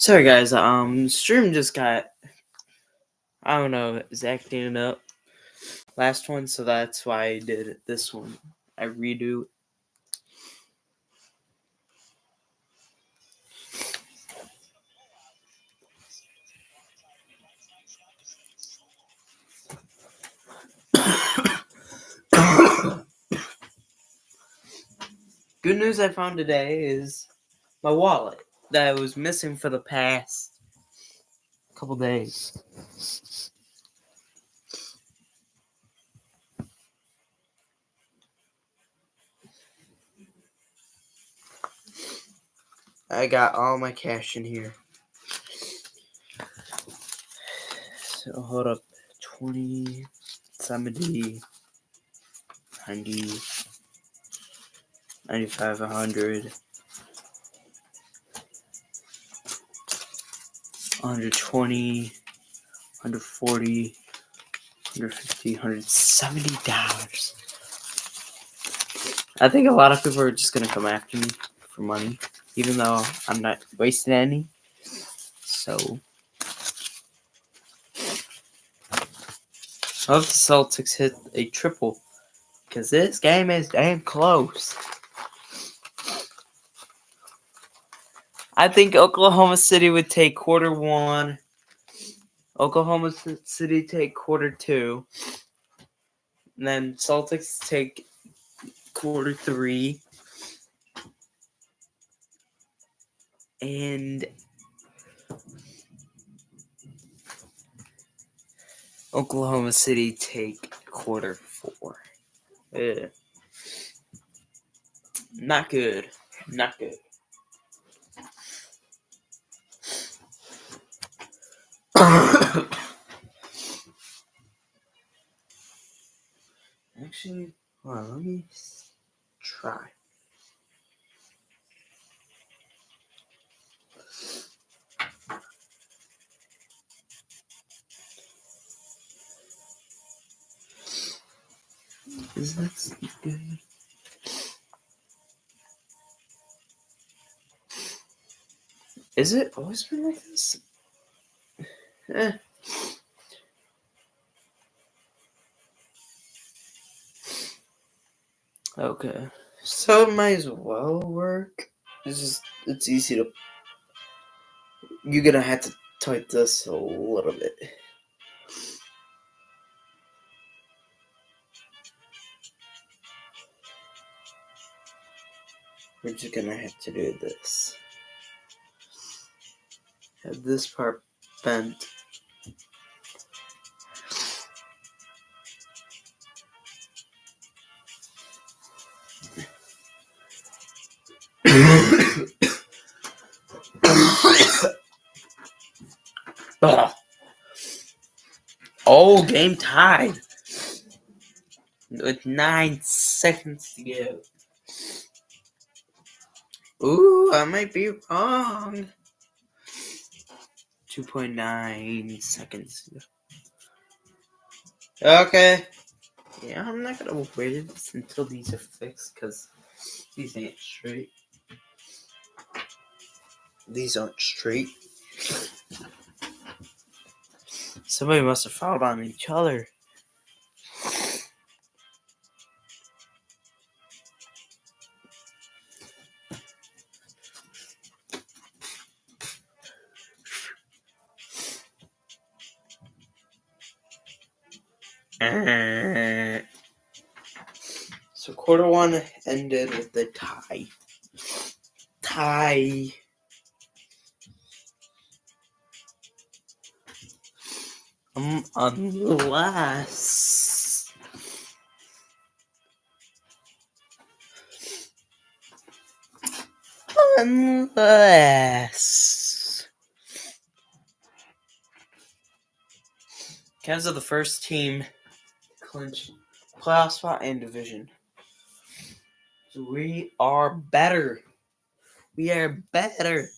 Sorry guys, stream just got, I don't know, is acting up last one, so that's why I did this one. I redo it. Good news I found today is my wallet that was missing for the past couple days. I got all my cash in here. So hold up. 20, 70, 90, 95, 100, 120, 140, 150, $170. I think a lot of people are just gonna come after me for money, even though I'm not wasting any. So I hope the Celtics hit a triple, because this game is damn close. I think Oklahoma City would take quarter one. Oklahoma City take quarter two. And then Celtics take quarter three. And Oklahoma City take quarter four. Ugh. Not good. Not good. Actually, hold on, let me try. Is that good? Is it always been like this? Okay. So it might as well work. It's easy to. You're gonna have to type this a little bit. We're just gonna have to do this. Have this part bent. Oh, game tied with 9 seconds to go. Ooh, I might be wrong. 2.9 seconds. Okay. Yeah, I'm not gonna wait until these are fixed, because these ain't straight. These aren't straight. Somebody must have fouled on each other. So quarter one ended with the tie. Unless Cavs are the first team to clinch playoff spot and division. So we are better. We are better.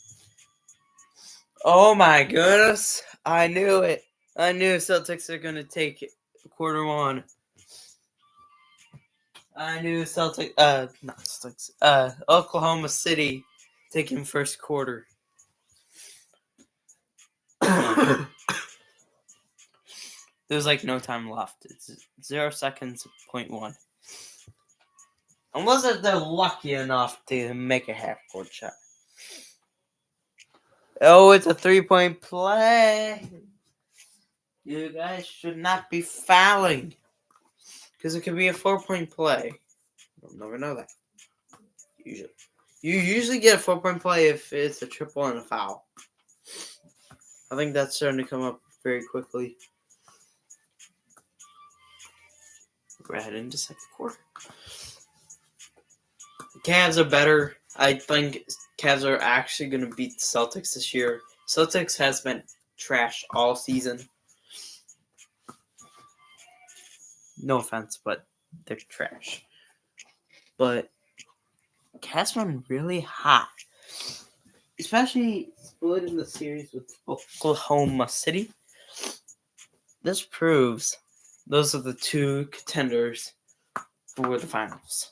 Oh my goodness. I knew it. I knew Celtics are going to take it. Quarter one. I knew Oklahoma City taking first quarter. There's like no time left. It's 0 seconds, 0.1. Unless if they're lucky enough to make a half-court shot. Oh, it's a 3-point play. You guys should not be fouling. Because it could be a 4-point play. You'll never know that. You usually get a 4-point play if it's a triple and a foul. I think that's starting to come up very quickly. We're heading into second quarter. The Cavs are better. I think Cavs are actually going to beat the Celtics this year. Celtics has been trash all season. No offense, but they're trash. But Cavs been really hot. Especially splitting the series with Oklahoma City. This proves those are the two contenders for the finals.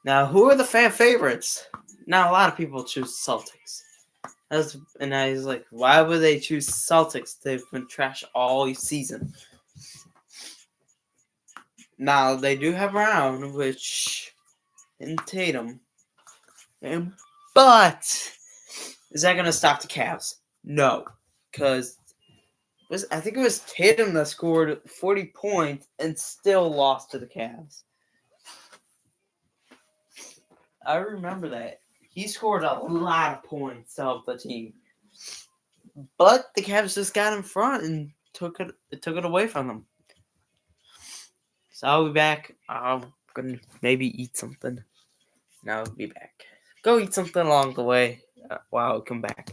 Now, who are the fan favorites? Now, a lot of people choose Celtics. And I was like, why would they choose Celtics? They've been trash all season. Now, they do have Brown, and Tatum. But is that going to stop the Cavs? No. Because I think it was Tatum that scored 40 points and still lost to the Cavs. I remember that. He scored a lot of points to help the team. But the Cavs just got in front and took it away from them. So I'll be back. I'm going to maybe eat something. Now I'll be back. Go eat something along the way while I come back.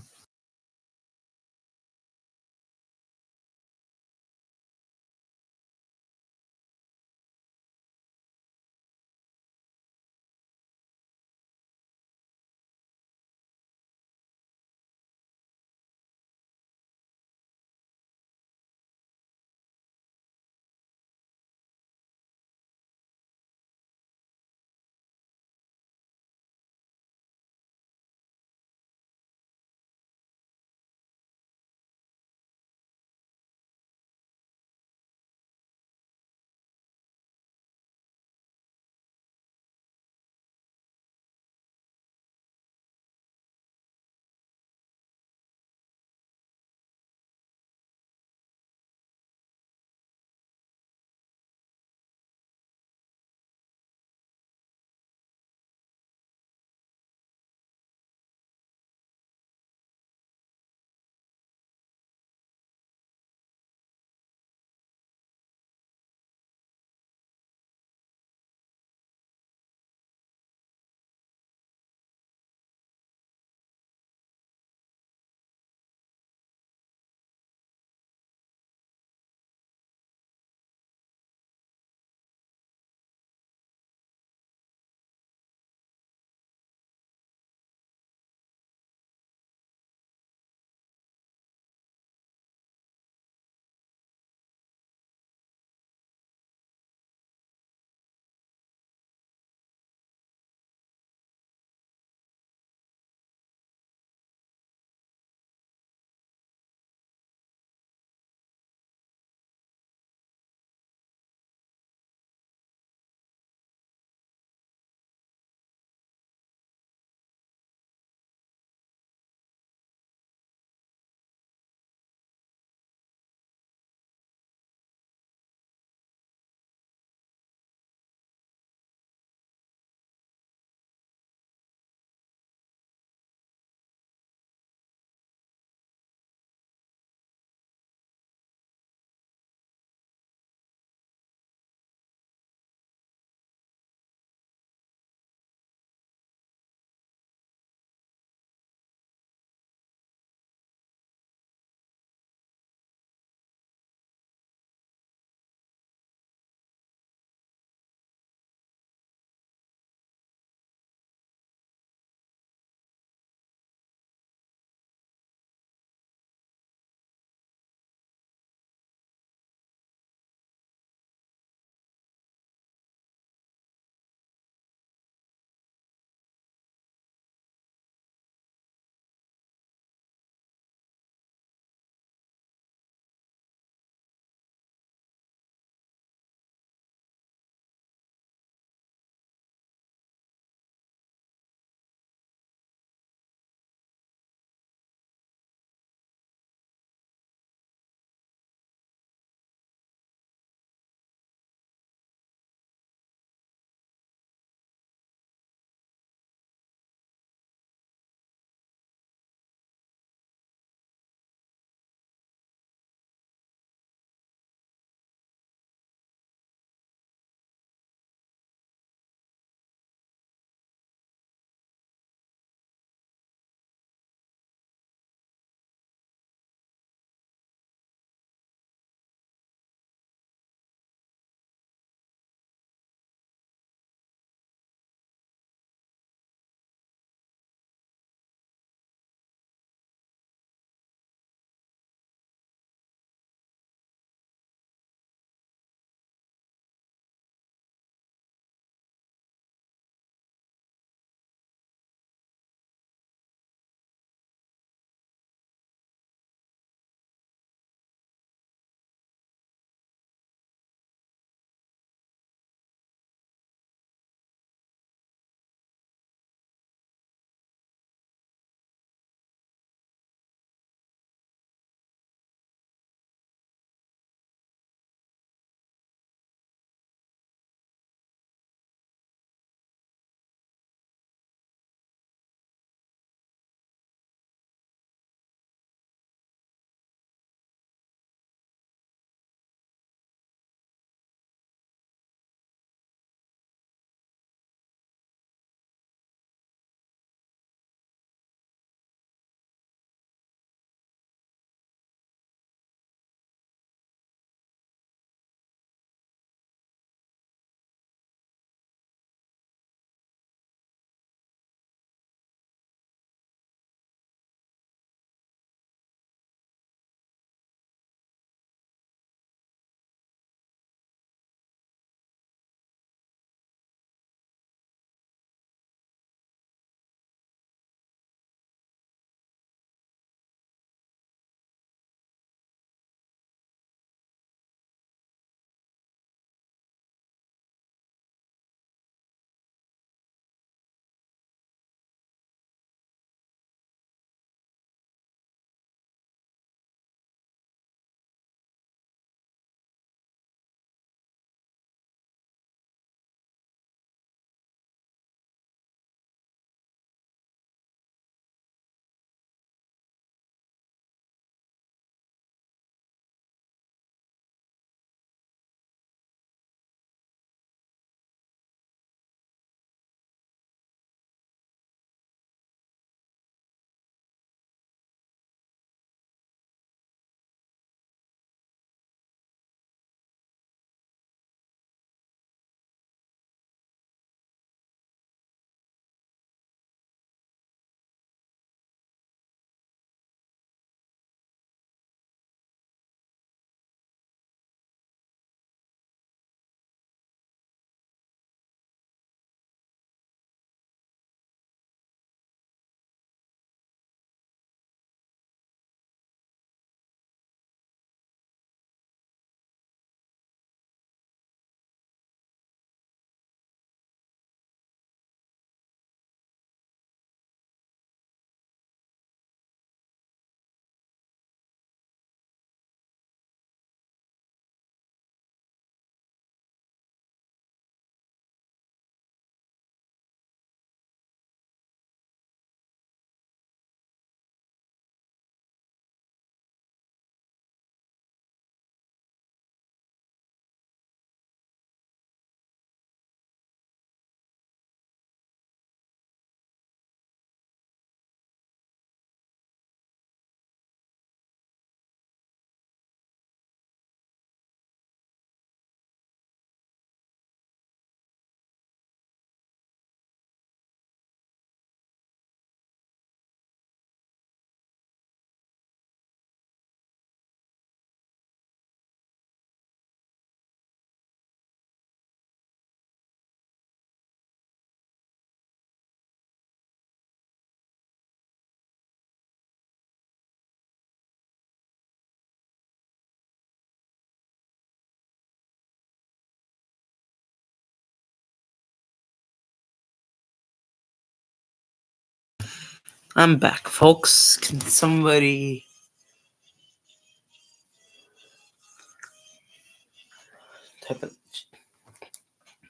I'm back, folks. Can somebody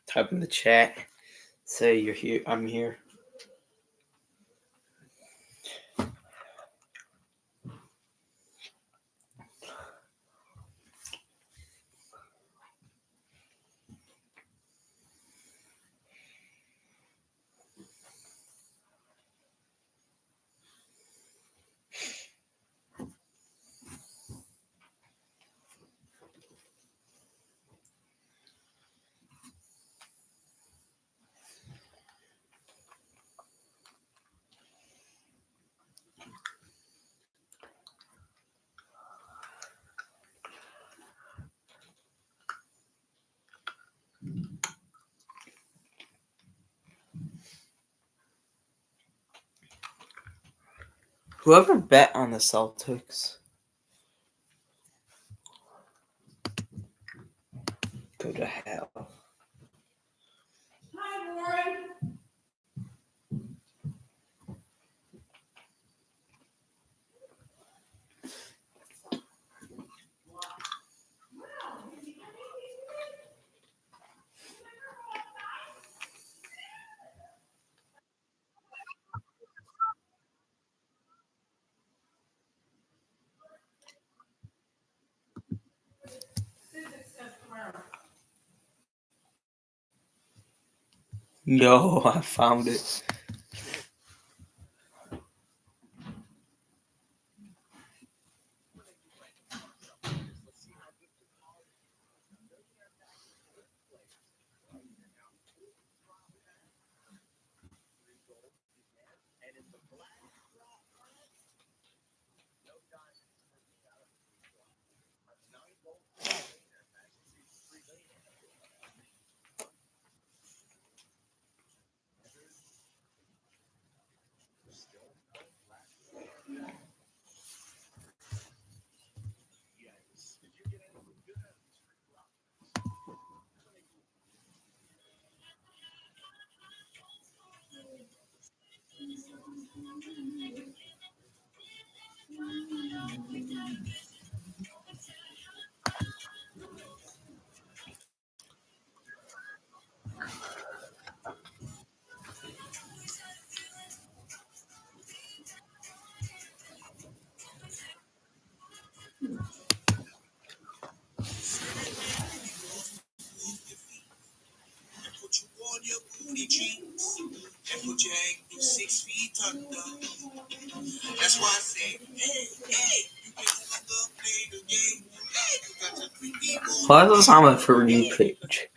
type in the chat? Say you're here. I'm here. Whoever bet on the Celtics, go to hell. Yo, I found it. Why does this on my For You page?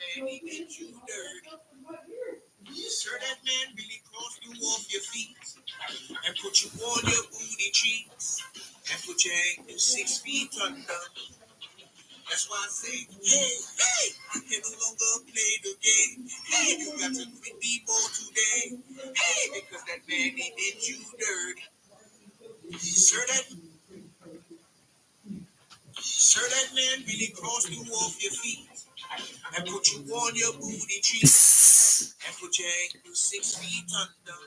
Sir, that man really crossed you off your feet and put you on your booty cheeks and put your ankles 6 feet under. That's why I say, hey, you can no longer play the game. Hey, you got to quit the ball today. Hey, because that man, he did you dirty. Sir, that man really crossed you off your feet and put you on your booty cheeks and put your ankles 6 feet under.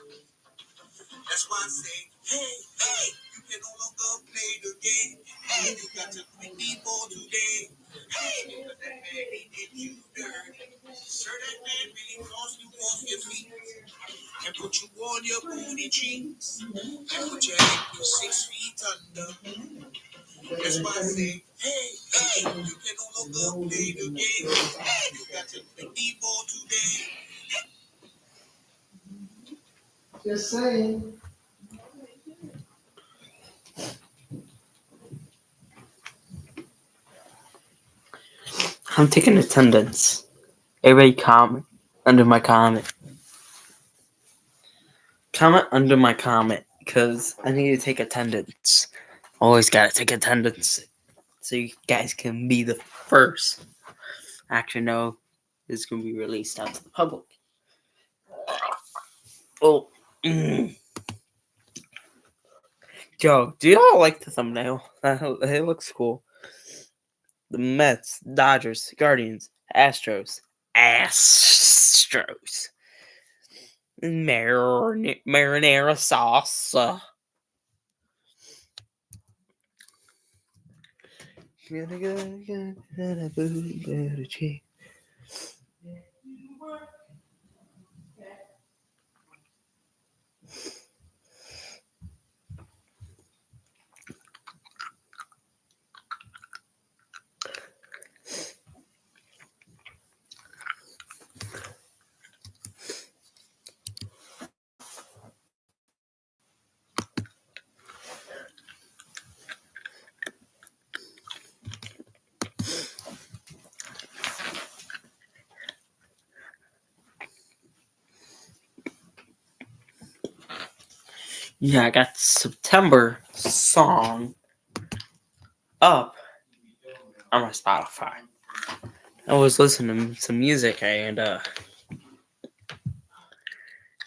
That's why I say, hey, you can no longer play the game. Hey, you got to quit the ball today. Hey, because that man, he did you dirty. Sir, that man really crossed you off your feet and put you on your booty cheeks and put your ankles 6 feet under. That's why I say, hey, you can no longer play the game. Hey, you got to quit the ball today. Just saying. I'm taking attendance. Everybody comment under my comment. Comment under my comment because I need to take attendance. Always gotta take attendance so you guys can be the first. Actually, no, this is gonna be released out to the public. Oh, Joe, do y'all like the thumbnail? It looks cool. The Mets, Dodgers, Guardians, Astros, marinara sauce. Yeah, I got September song up on my Spotify. I was listening to some music and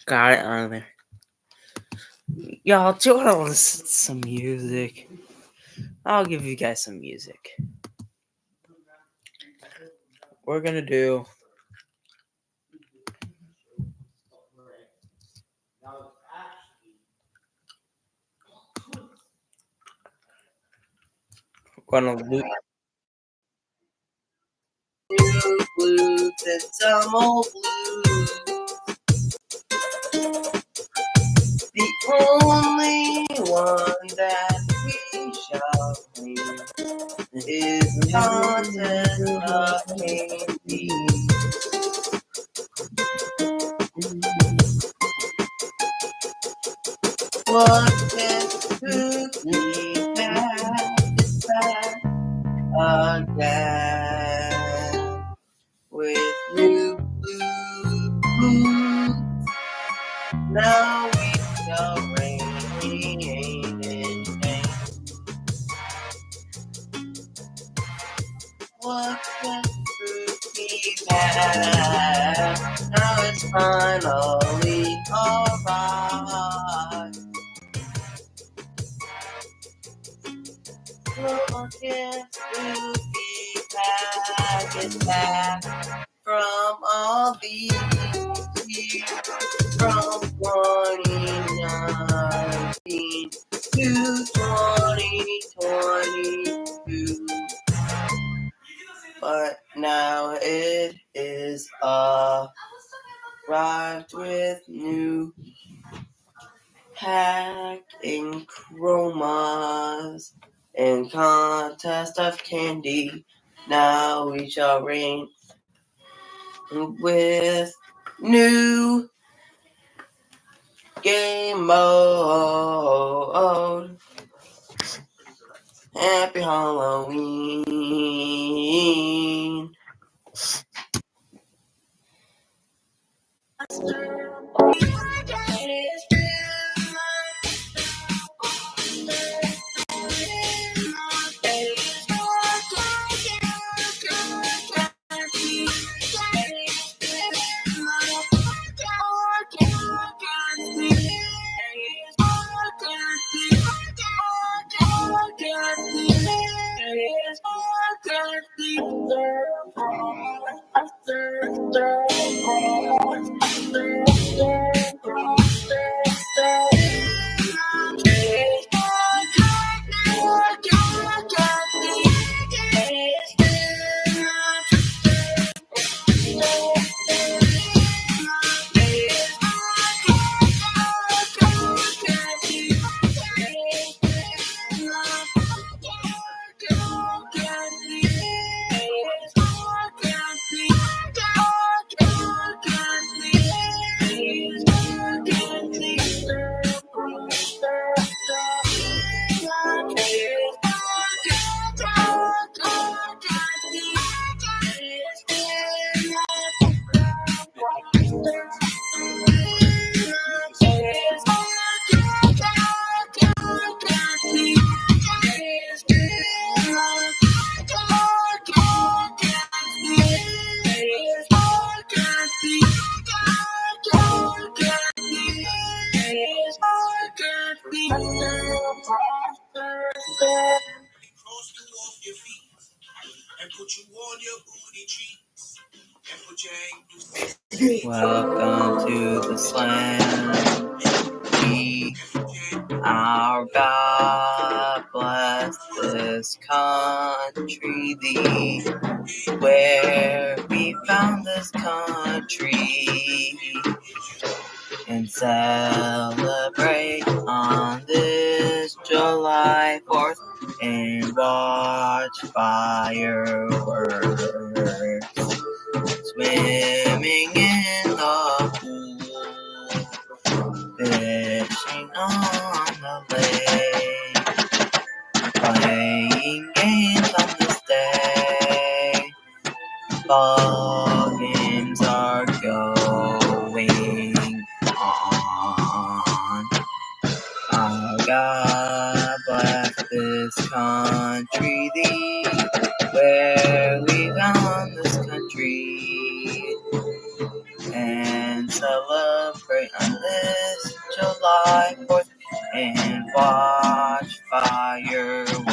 got it on there. Y'all, do you want to listen to some music? I'll give you guys some music. We're gonna do blue, some old blue. The only one that we shall win is the contest of candy. What can Cookie back again with new blue? Now we shall reign in vain. What can Cookie back? Now it's finally alright. Look at Spooky Pack is back from all these years, from 2019 to 2022. But now it is arrived with new packing chromas and contest of candy. Now we shall reign with new game mode. Happy Halloween. Welcome to the slam. Our God bless this this country, where we found this country, and celebrate on this July 4th and watch fireworks, swimming in the pool, fishing on the lake, playing games on this day. Ball games are going on. Oh, God bless this country, where we found this country, and celebrate on this July 4th and watch fireworks,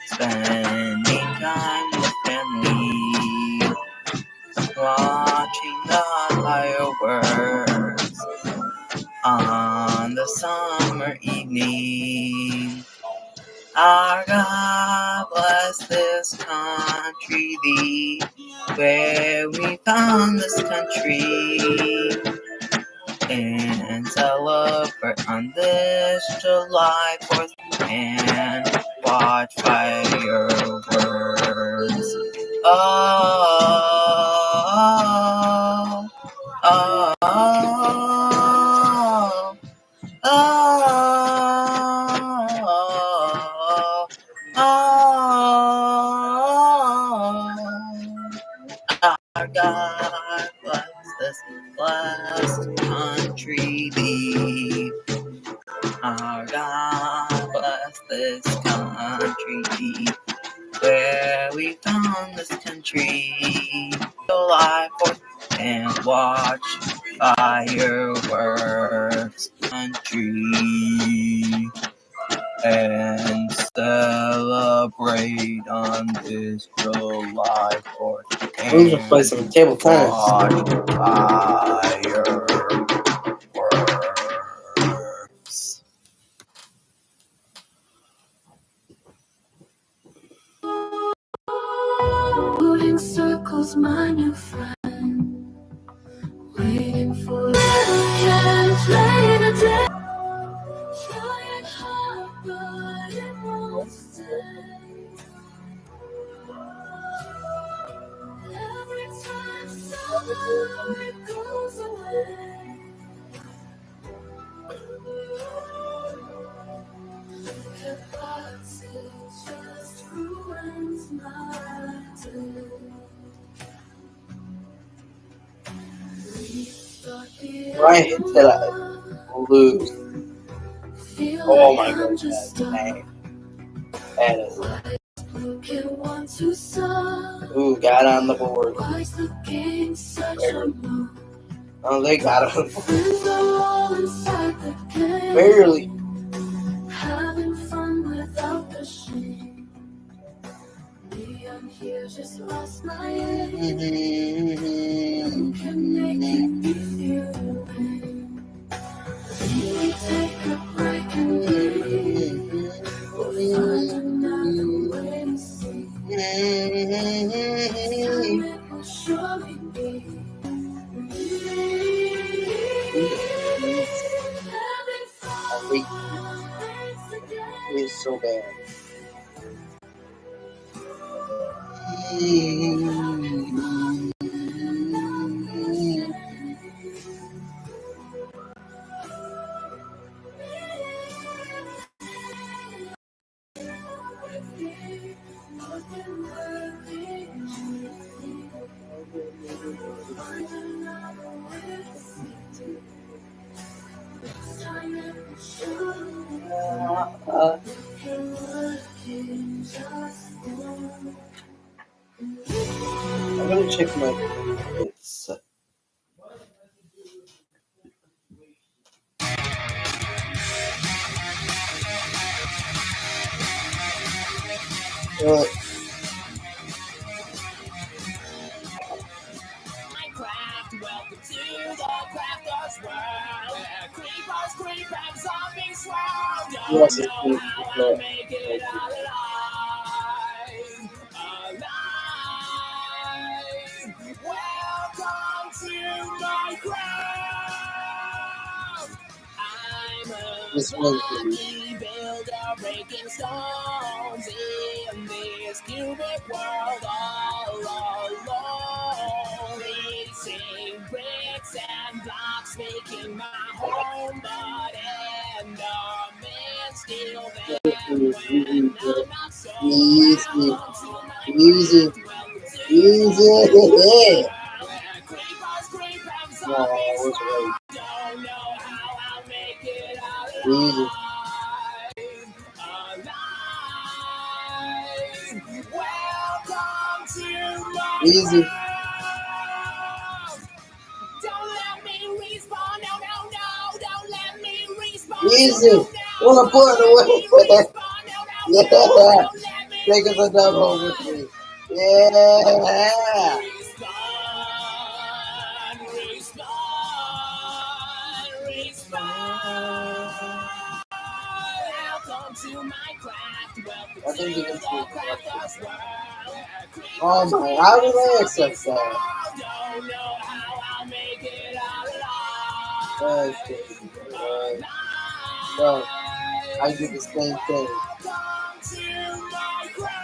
spending time with family, watching the fireworks on the summer evening. Our God bless this country, where we found this country, and celebrate on this July 4th and watch fireworks. Oh, oh, oh, oh, our God bless this blessed country, our God bless this country, where we found this country, July 4th, and watch fireworks, country, and celebrate on this July 4th. I'm gonna play some table tennis. Watch fireworks. Moving circles, my new friend, waiting for you. Can't play the day. Trying hard, but it won't stay. Every time summer it goes away. Goodbye, it just ruins my day. Right until I lose. Oh my goodness. Dang. That is. Ooh, got on the board. Oh, they got on the board. Barely. Having fun without the shame. Me, I'm here, just lost my head. You can make me feel pain. We take a break and leave. We'll find another way to see. This time it will surely be. Having fun It is so bad. I'm gonna check my bits. Welcome to the Crafters World, where creepers creep and zombies swirl. Yes, it's pretty cool. Welcome to my crowd. I'm a This was pretty. bodybuilder breaking stones in this cubic world all alone. Placing bricks and blocks, making my home, but end up in still This there is when easy, I'm not so easy, welcome to my easy, craft. Welcome to easy. creepers, creep and No, I zombies was right. don't know how I'll make it out Easy, alive. Welcome to my easy, world. Don't let me respawn. No, no, no. Don't let me respawn. easy. No, no, no. Wanna put it Don't let me away? respawn. No, no, no. Yeah, Don't let me take us a dub home with respawn. me. Yeah, Respawn, respawn, respawn. Welcome to my craft. Welcome I to think you can the see it. crafter's world. Oh my, how did I accept that? Don't know how I'll make it out That's alive. crazy. So, I do the same thing. Welcome to my crowd.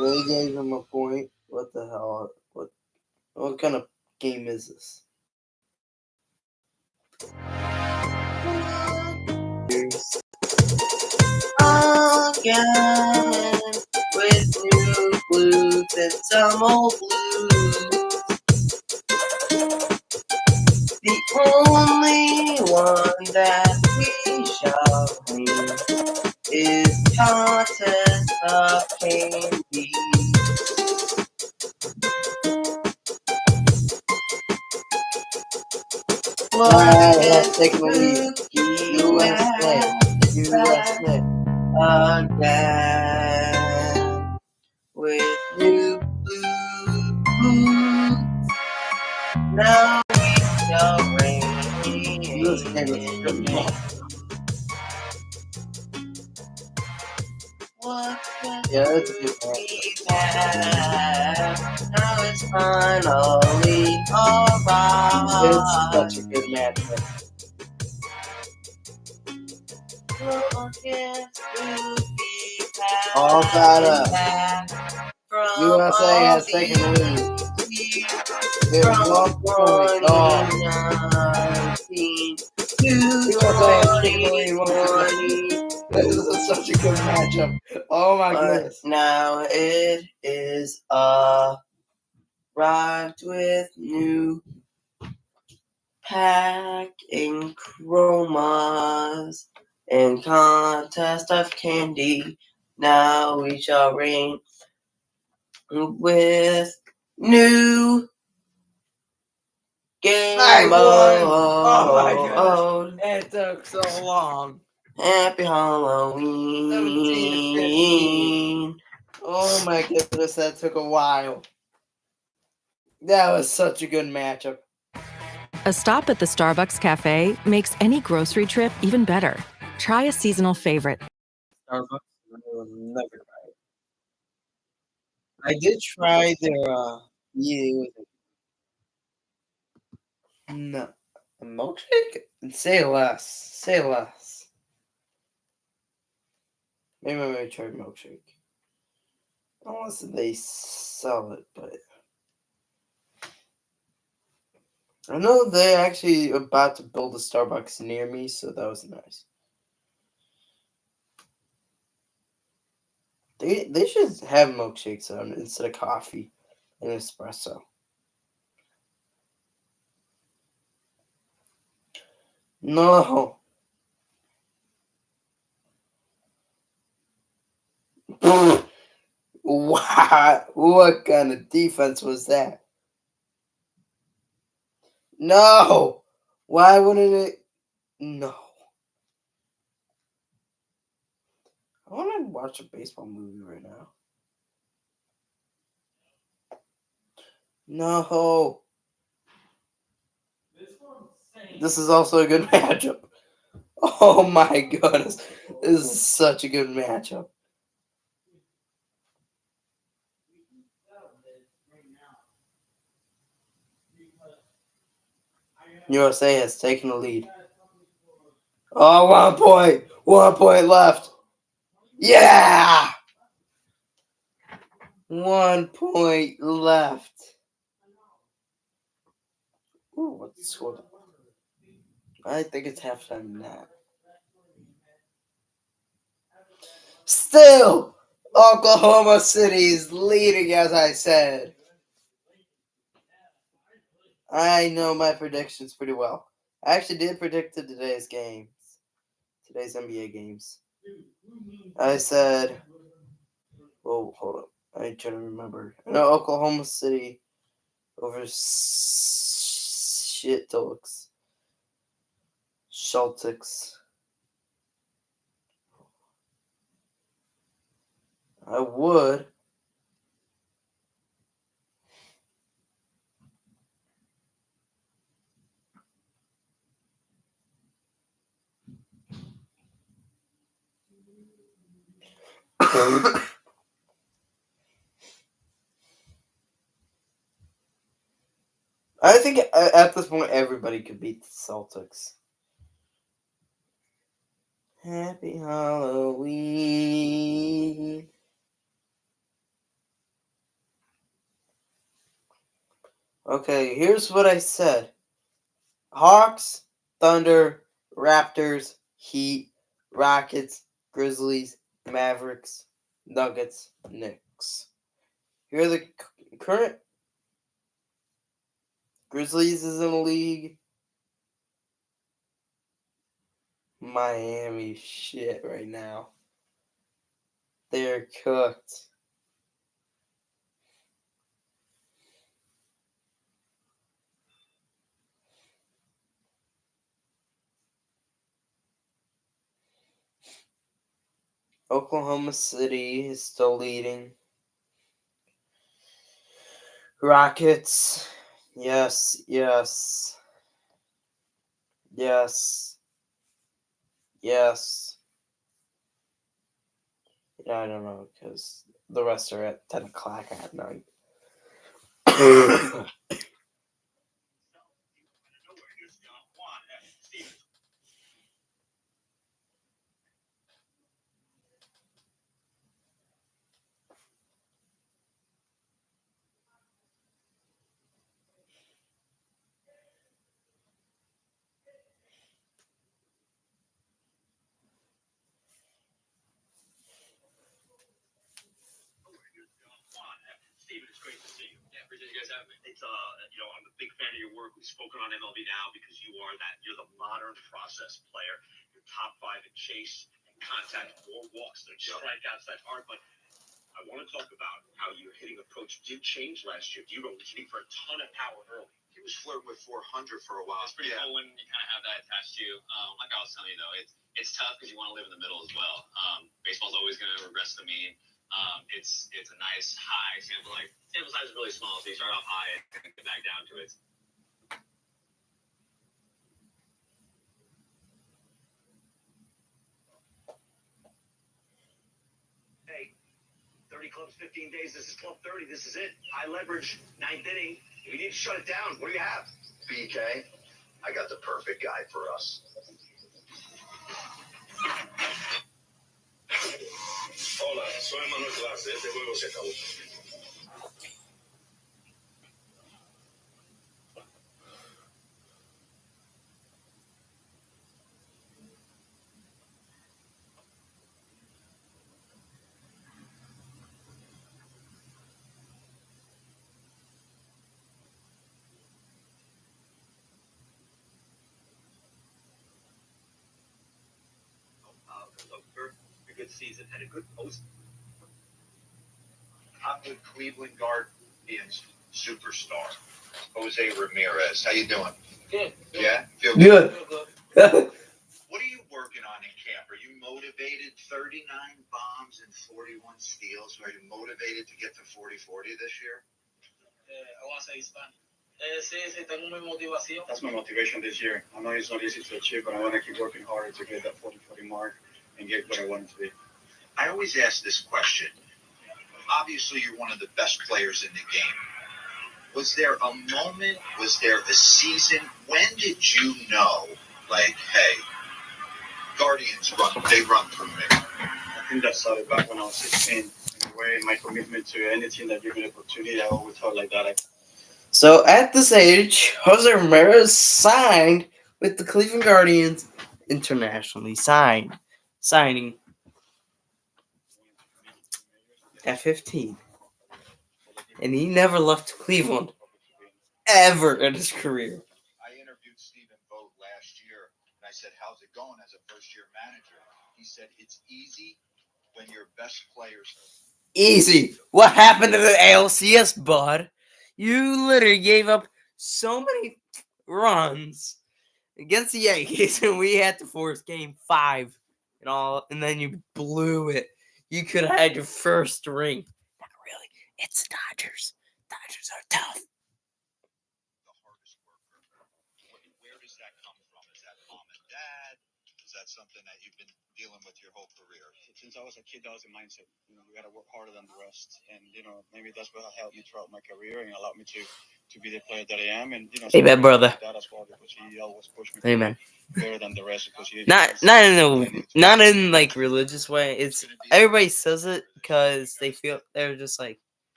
They gave him a point. What the hell? What kind of game is this? Again with new blues and some old blues. The only one that we shall name is Countess of Candy. Let's take a lead. USA, USA, again with new blues. Now we shall reign. This game is good, man. Yeah, that's a good matchup. Now it's finally alright. It's such a good matchup. All tied up. USA has taken the lead. There's 1 point. Oh. USA has taken the lead once again. This is such a good matchup. Oh my goodness. Now it is arrived with new packing chromas and contest of candy. Now we shall reign with new game mode. Oh my goodness. It took so long. Happy Halloween. 17 to 15. Oh my goodness, that took a while. That was such a good matchup. A stop at the Starbucks Cafe makes any grocery trip even better. Try a seasonal favorite. Starbucks, I will never try it. I did try their No. A milkshake? Say less. Say less. Maybe I'm gonna try milkshake. Unless they sell it, but I know they're actually about to build a Starbucks near me, so that was nice. They should have milkshakes on instead of coffee and espresso. No. Wow. What kind of defense was that? No. Why wouldn't it? No. I want to watch a baseball movie right now. No. This is also a good matchup. Oh my goodness. This is such a good matchup. USA has taken the lead. Oh, 1 point. 1 point left. Yeah! 1 point left. Ooh, what's the score? I think it's halftime now. Still, Oklahoma City is leading, as I said. I know my predictions pretty well. I actually did predict today's games. Today's NBA games. I said... Oh, hold up. I trying to remember. I know Oklahoma City over shit talks. Celtics. I would. I think at this point everybody could beat the Celtics. Happy Halloween. Okay, here's what I said. Hawks, Thunder, Raptors, Heat, Rockets, Grizzlies, Mavericks, Nuggets, Knicks. Here are the current. Grizzlies is in the league. Miami shit right now. They're cooked. Oklahoma City is still leading. Rockets. Yes, yes. Yes. Yes. Yeah, I don't know, because the rest are at 10 o'clock at night. Steven, it's great to see you. Yeah, appreciate you guys having me. It's I'm a big fan of your work. We've spoken on MLB Now because you're the modern process player. You're top 5 in chase and contact, more walks than strikeouts. That's hard, but I want to talk about how your hitting approach did change last year. You were hitting for a ton of power early. He was flirting with 400 for a while. It's pretty cool when you kind of have that attached to you. Like I was telling you, though, it's tough because you want to live in the middle as well. Baseball's always going to regress the mean. It's a nice high sample. Like sample size is really small, so you start off high and get back down to it. Hey, 30 clubs, 15 days. This is club 30. This is it. High leverage, 9th inning. We need to shut it down. What do you have? BK, I got the perfect guy for us. Hola, soy Manuel Clase. Este juego se acabó. A good season, had a good post. I'm with Cleveland Guardians superstar, Jose Ramirez. How you doing? Good. Yeah? Feel Good. What are you working on in camp? Are you motivated? 39 bombs and 41 steals. Are you motivated to get to 40-40 this year? I want to say it's fun. That's my motivation this year. I know it's not easy to achieve, but I want to keep working harder to get that 40-40 mark and get what I want it to be. I always ask this question. Obviously, you're one of the best players in the game. Was there a moment? Was there a season? When did you know, like, hey, Guardians they run through me? I think that started back when I was 16. In a way, my commitment to any team that gives me an opportunity, I always felt like that. So at this age, Jose Ramirez signed with the Cleveland Guardians internationally. Signing at 15. And he never left Cleveland ever in his career. I interviewed Stephen Vogt last year, and I said, how's it going as a first-year manager? He said, it's easy when your best players... Easy. What happened to the ALCS, bud? You literally gave up so many runs against the Yankees, and we had to force game 5 and then you blew it. You could have had your first ring. Not really. It's Dodgers. Dodgers are tough. The hardest worker. Where does that come from? Is that mom and dad? Is that something that you've been dealing with your whole career? Since I was a kid, that was the mindset. You know, we got to work harder than the rest, and maybe that's what helped me throughout my career and allowed me to be the player that I am. And Amen, brother. That as well, because he always pushed me. Amen. Better than the rest, because not in like religious way. It's everybody says it because they feel they're just like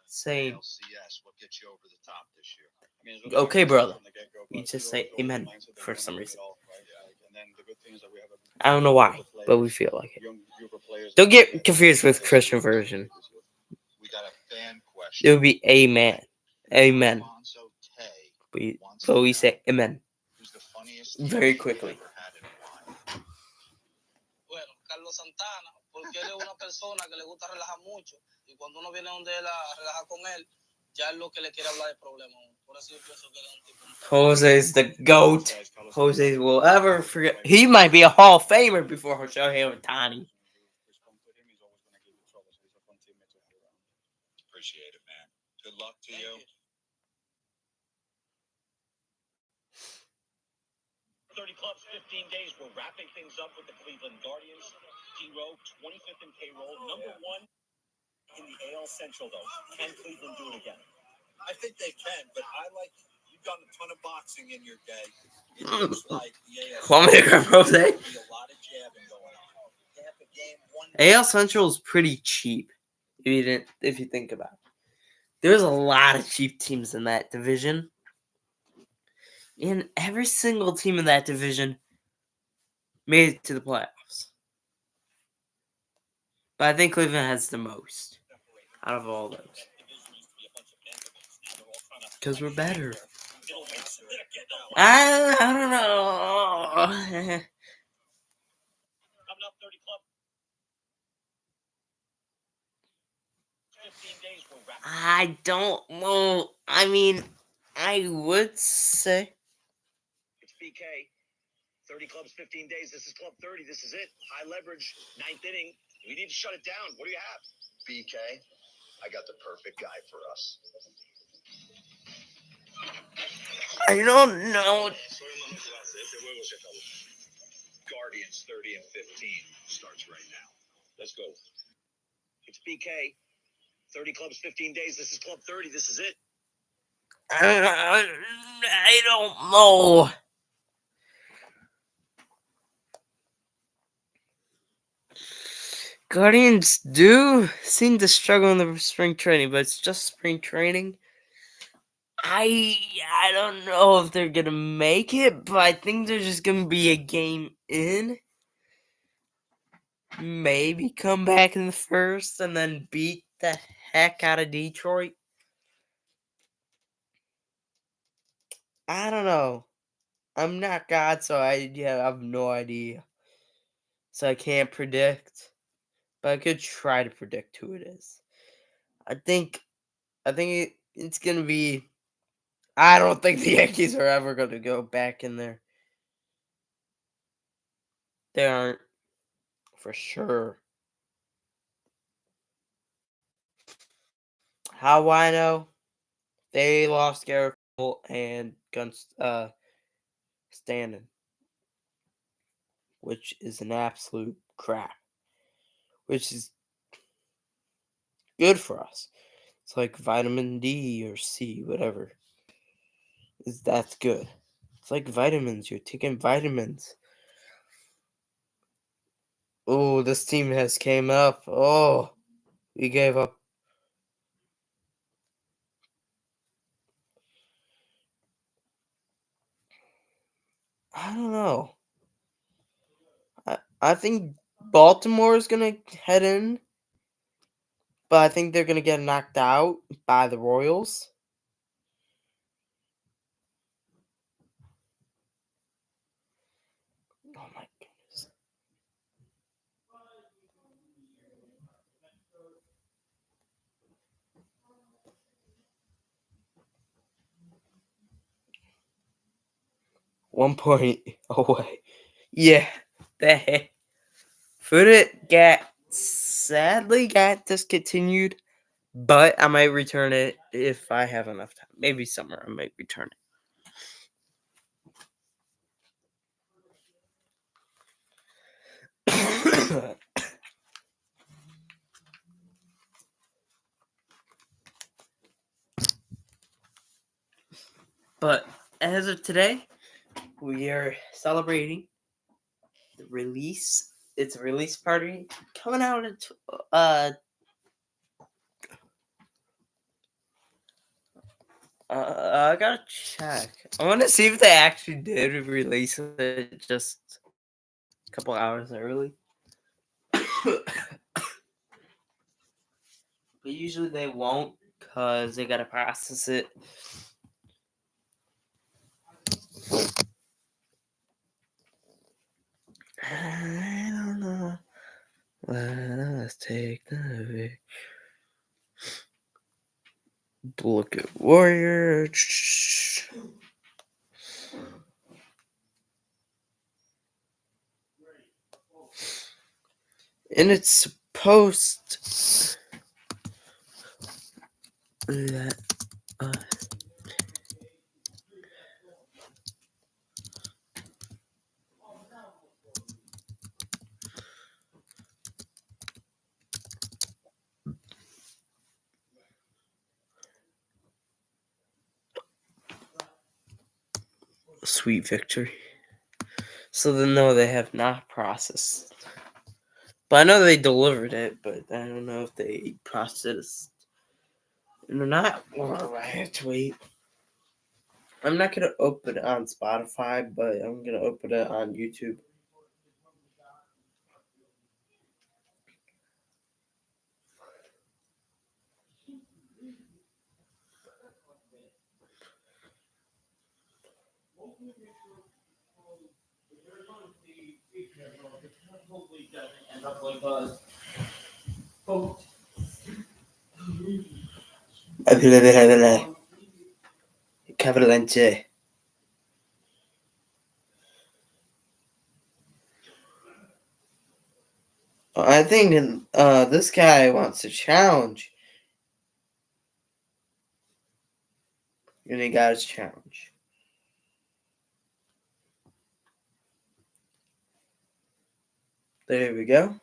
saying. What gets you over the top this year? Okay, brother. You just say amen for some reason. I don't know why, but we feel like it. Don't get confused with Christian version. We got a fan question. It would be amen. Amen. But we say amen very quickly. Bueno, Carlos Santana, porque él es una persona que le gusta relajar mucho y cuando uno viene donde él a relajar con él, ya es lo que le quiere hablar de problemas. Por eso yo pienso que él es un tipo. Jose's the GOAT. Jose will ever forget. He might be a Hall of Famer before Shohei Ohtani. Appreciate it, man. Good luck to you. 30 clubs, 15 days. We're wrapping things up with the Cleveland Guardians. D-Row, 25th in payroll, number 1 in the AL Central, though. Can Cleveland do it again? I think they can, but you've done a ton of boxing in your day. It looks like the AL Want me to grab Jose? be a lot of jabbing going on. Half a game, one AL Central is pretty cheap if you think about it. There's a lot of cheap teams in that division. And every single team in that division made it to the playoffs. But I think Cleveland has the most out of all those. Because we're better. I don't know. Coming up, 30 club. 15 days. We're wrapping. I don't know. I mean, I would say. It's BK. 30 clubs, 15 days. This is Club 30. This is it. High leverage, 9th inning. We need to shut it down. What do you have? BK, I got the perfect guy for us. I don't know. Guardians 30 and 15 starts right now. Let's go. It's BK. 30 clubs, 15 days. This is Club 30. This is it. I don't know. Guardians do seem to struggle in the spring training, but it's just spring training. I don't know if they're gonna make it, but I think they're just gonna be a game in. Maybe come back in the first and then beat the heck out of Detroit. I don't know. I'm not God, so I have no idea. So I can't predict. But I could try to predict who it is. I think it's gonna be. I don't think the Yankees are ever gonna go back in there. They aren't, for sure. How I know? They lost Garrett and Stanton, which is an absolute crap, which is good for us. It's like vitamin D or C, whatever. That's good. It's like vitamins. You're taking vitamins. Oh, this team has came up. Oh, we gave up. I don't know. I think Baltimore is gonna head in, but I think they're gonna get knocked out by the Royals. Oh my goodness. One point away. Yeah, that sadly got discontinued, but I might return it if I have enough time. Maybe summer I might return it. But as of today, we are celebrating the release. It's a release party coming out at I gotta check. I want to see if they actually did release it just a couple hours early. But usually they won't because they gotta process it. I don't know. Let us take the Blooket Warrior. And it's supposed that sweet victory. So then, no, they have not processed. But I know they delivered it, but I don't know if they processed it or not. Or I have to wait. I'm not gonna open it on Spotify, but I'm gonna open it on YouTube. Cavalenche. I think this guy wants to challenge. And he got his challenge. There we go.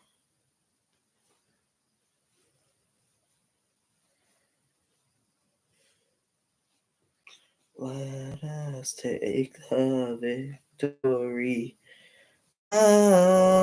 Let us take the victory. Ah.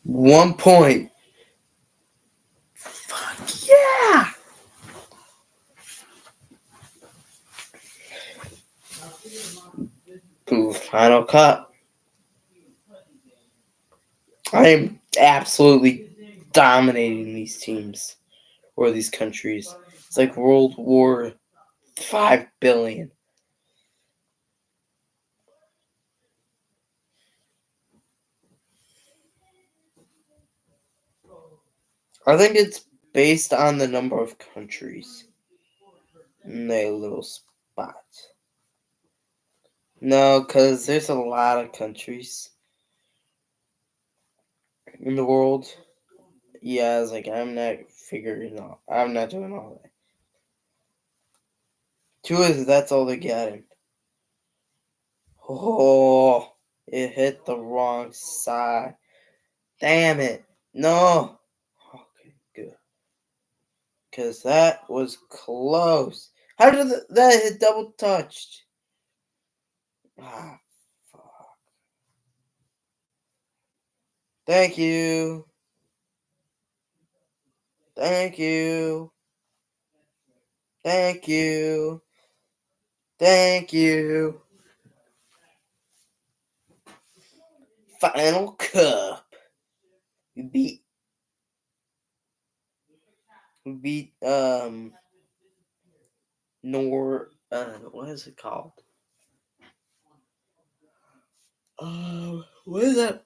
One point. Fuck yeah! Ooh, final cut. I am absolutely dominating these teams or these countries. It's like World War 5,000,000,000. I think it's based on the number of countries in a little spot. No, because there's a lot of countries in the world. Yeah, I was like, I'm not figuring out. I'm not doing all that. Two is that's all they're getting. Oh, it hit the wrong side. Damn it. No. Okay, good. Because that was close. How did that hit double touched? Ah, fuck. Thank you. Thank you. Thank you. Thank you. Final cup. We beat what is it called? What is that?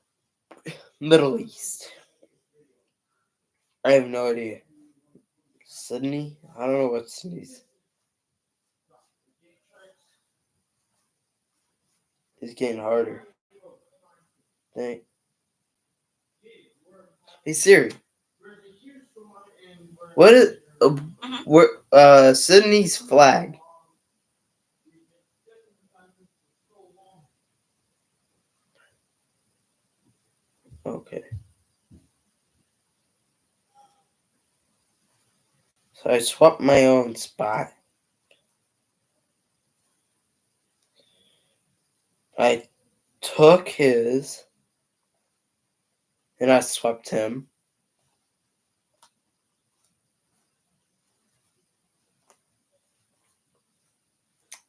Middle East. I have no idea. Sydney? I don't know what Sydney's. It's getting harder. Hey Siri. What is Sydney's flag? Okay. So I swapped my own spot. I took his and I swept him.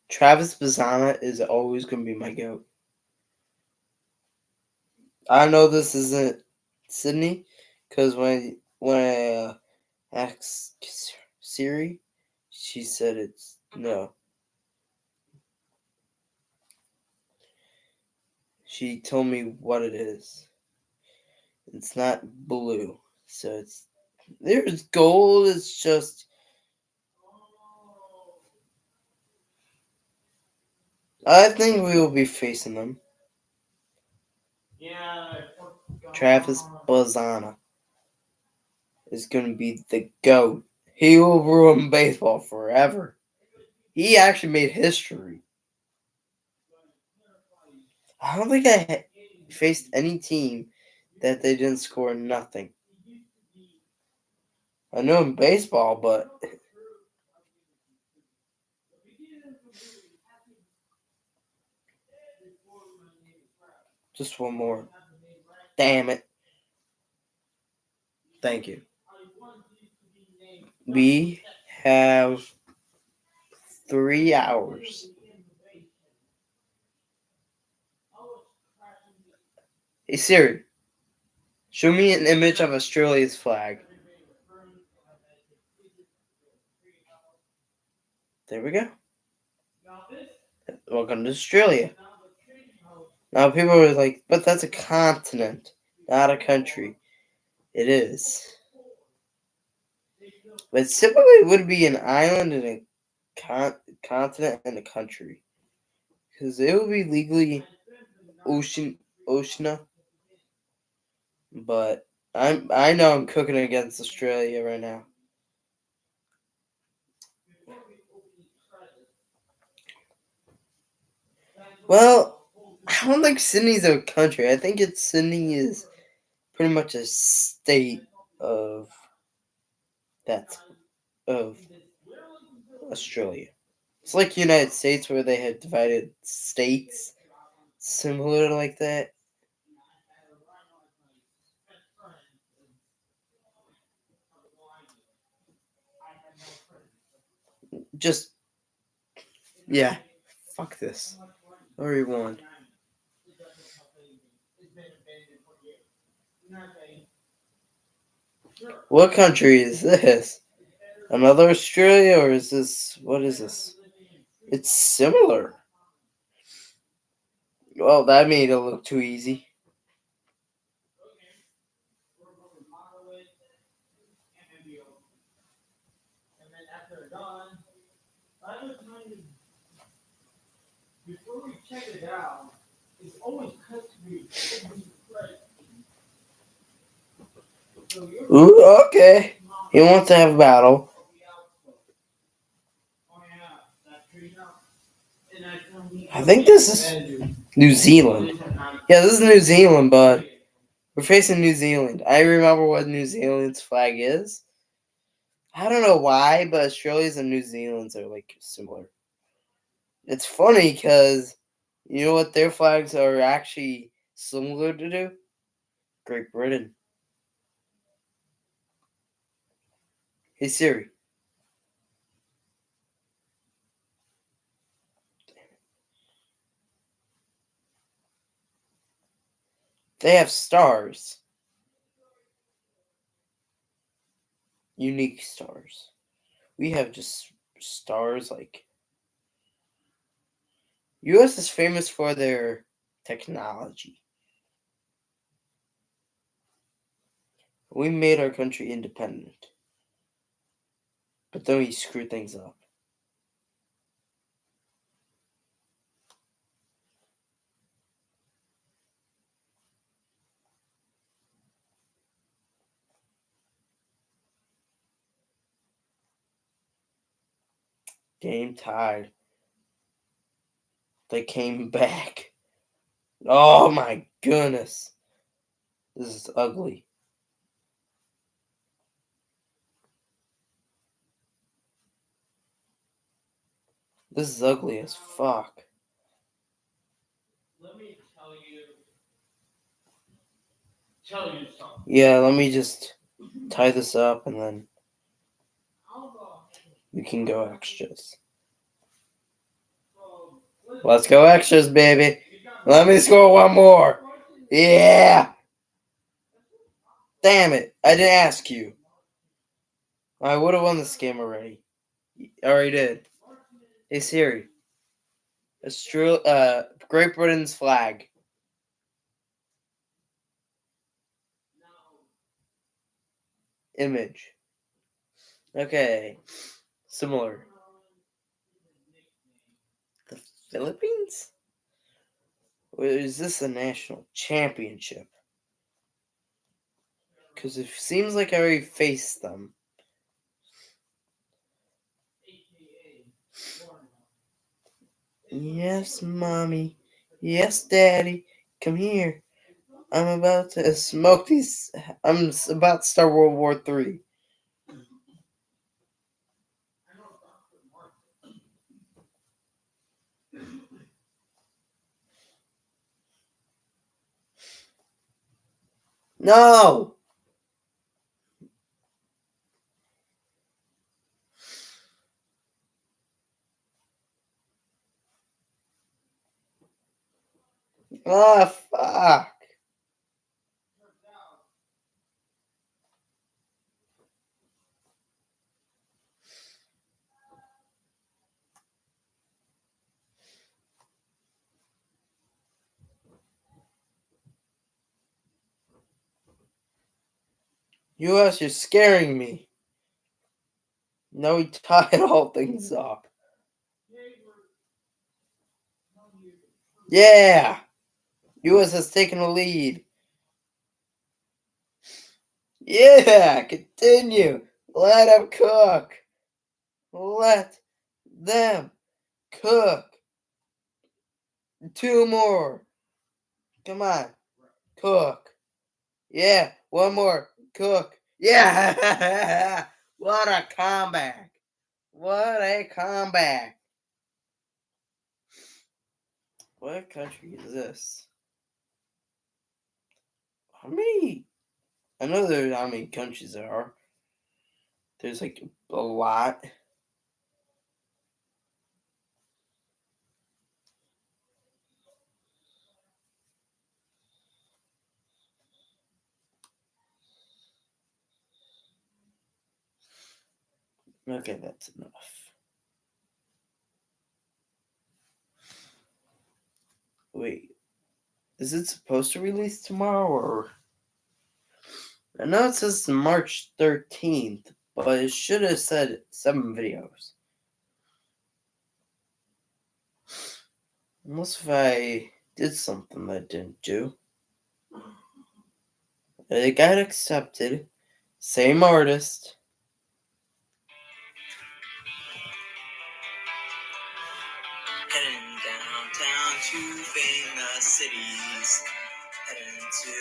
Travis Bazana is always going to be my goat. I know this isn't Sydney because when I asked Siri, she said it's no. She told me what it is. It's not blue, so there's gold. It's just I think we will be facing them. Travis Bazana is going to be the GOAT. He will ruin baseball forever. He actually made history. I don't think I faced any team that they didn't score nothing. I know in baseball, but just one more. Damn it. Thank you. We have 3 hours. Hey Siri, show me an image of Australia's flag. There we go. Welcome to Australia. Now people are like, but that's a continent, not a country. It is. But typically it would be an island and a continent and a country. Because it would be legally oceania. But I know I'm cooking against Australia right now. Well, I don't think Sydney's a country. I think Sydney is pretty much a state of Australia. It's like United States where they had divided states, similar like that. Just yeah, fuck this. Already won. What country is this? Another Australia, or is this what is this? It's similar. Well, that made it look too easy. And then after they're done, I was trying before we check it out, it's always cut to be right. So you're Ooh, okay. He wants to have a battle. oh yeah, that tree now. And I told me I think this is New Zealand. Yeah, this is New Zealand, bud. We're facing New Zealand. I remember what New Zealand's flag is. I don't know why, but Australia's and New Zealand's are like similar. It's funny because you know what their flags are actually similar to do? Great Britain. Hey Siri. They have stars. Unique stars. We have just stars like US is famous for their technology. We made our country independent. But then we screwed things up. Game tied. They came back. Oh my goodness. This is ugly. This is ugly as fuck. Let me tell you something. Yeah, let me just tie this up and then we can go extras. Let's go extras, baby. Let me score one more. Yeah. Damn it. I didn't ask you. I would have won this game already. I already did. Hey Siri. Great Britain's flag. Image. Okay. Similar. The Philippines? Or is this a national championship? Because it seems like I already faced them. Yes, mommy. Yes, daddy. Come here. I'm about to smoke these. I'm about to start World War III. No! Ah, fuck. US, you're scaring me. No, we tied all things up. Yeah! US has taken the lead. Yeah! Continue! Let them cook! Let them cook! 2 more! Come on! Cook! Yeah! 1 more! Cook! Yeah! What a comeback! What a comeback! What country is this? How many? I know there's how many countries there are. There's like a lot. Okay, that's enough. Wait, is it supposed to release tomorrow or? I know it says March 13th, but it should have said 7 videos. Unless if I did something that I didn't do. It got accepted. Same artist. Heading downtown to famous cities. Heading to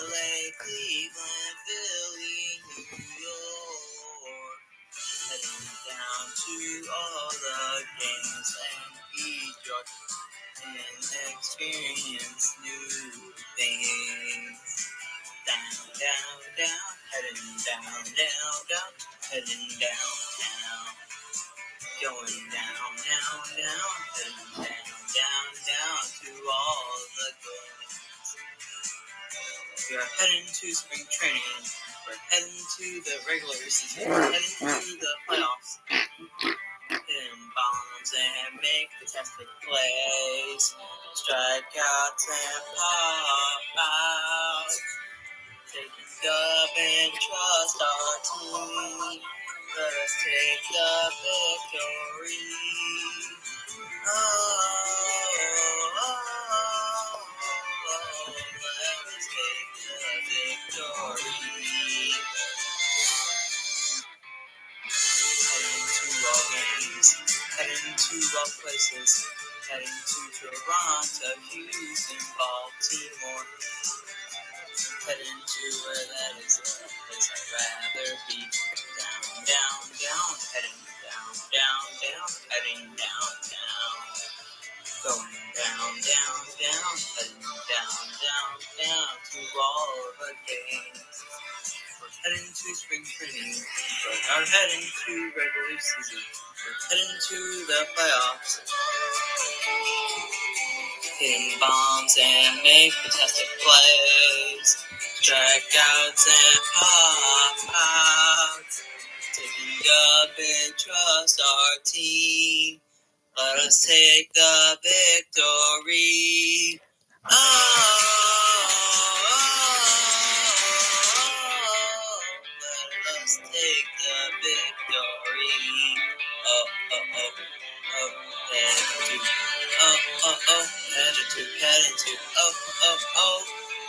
LA, Cleveland, Philly, New York. Heading down to all the games and enjoy and experience new things. Down, down, down, heading down, down, down, heading down. Going down, down, down, heading down, down to all the games. We are heading to spring training. We're heading to the regular season. We're heading to the playoffs. Hitting bombs and make fantastic plays. Strikeouts and pop outs. Taking dub and trust our team. Let us take the victory. Oh, let us take the victory. Heading to all games, heading to all places, heading to Toronto, Houston, Baltimore. Heading to where that is a place I'd rather be. Down, down, down, heading down, down, down, heading down, down. Going down, down, down, heading down, down, down to all the games. We're heading to spring training. We are heading to regular season. We're heading to the playoffs. Hitting bombs and make fantastic plays. Strikeouts and pop outs. Taking dub and trust our team. Let us take the victory. Oh, let us take the victory. Oh, oh, oh, oh, heading to, oh, oh, oh, heading to, oh, oh, oh,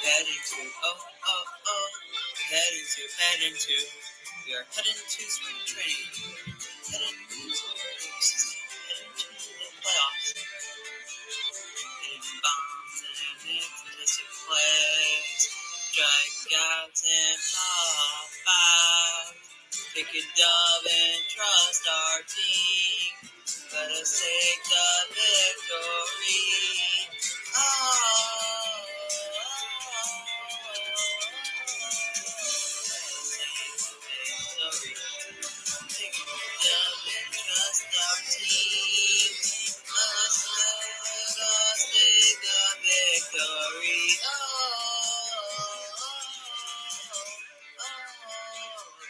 heading to, oh, oh, oh, heading to, we are heading to spring training, heading to regular season, heading to the playoffs, hitting bombs and fantastic plays, strikeouts and pop outs, pick a dub and trust our team. Let us take the victory. Oh, take the dub and trust our team. Let us take the victory.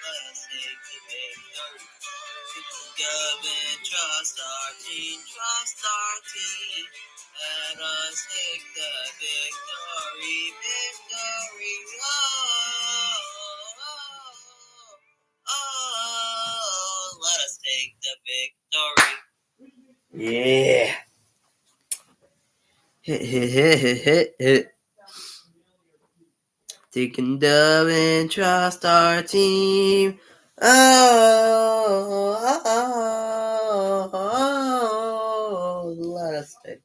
Let us take the victory. Dub and trust our team, trust our team. Let us take the victory, victory. Oh, oh, oh, let us take the victory. Yeah. Hit, hit, hit, hit, hit, hit. Taking dub and trust our team. Oh, let us take.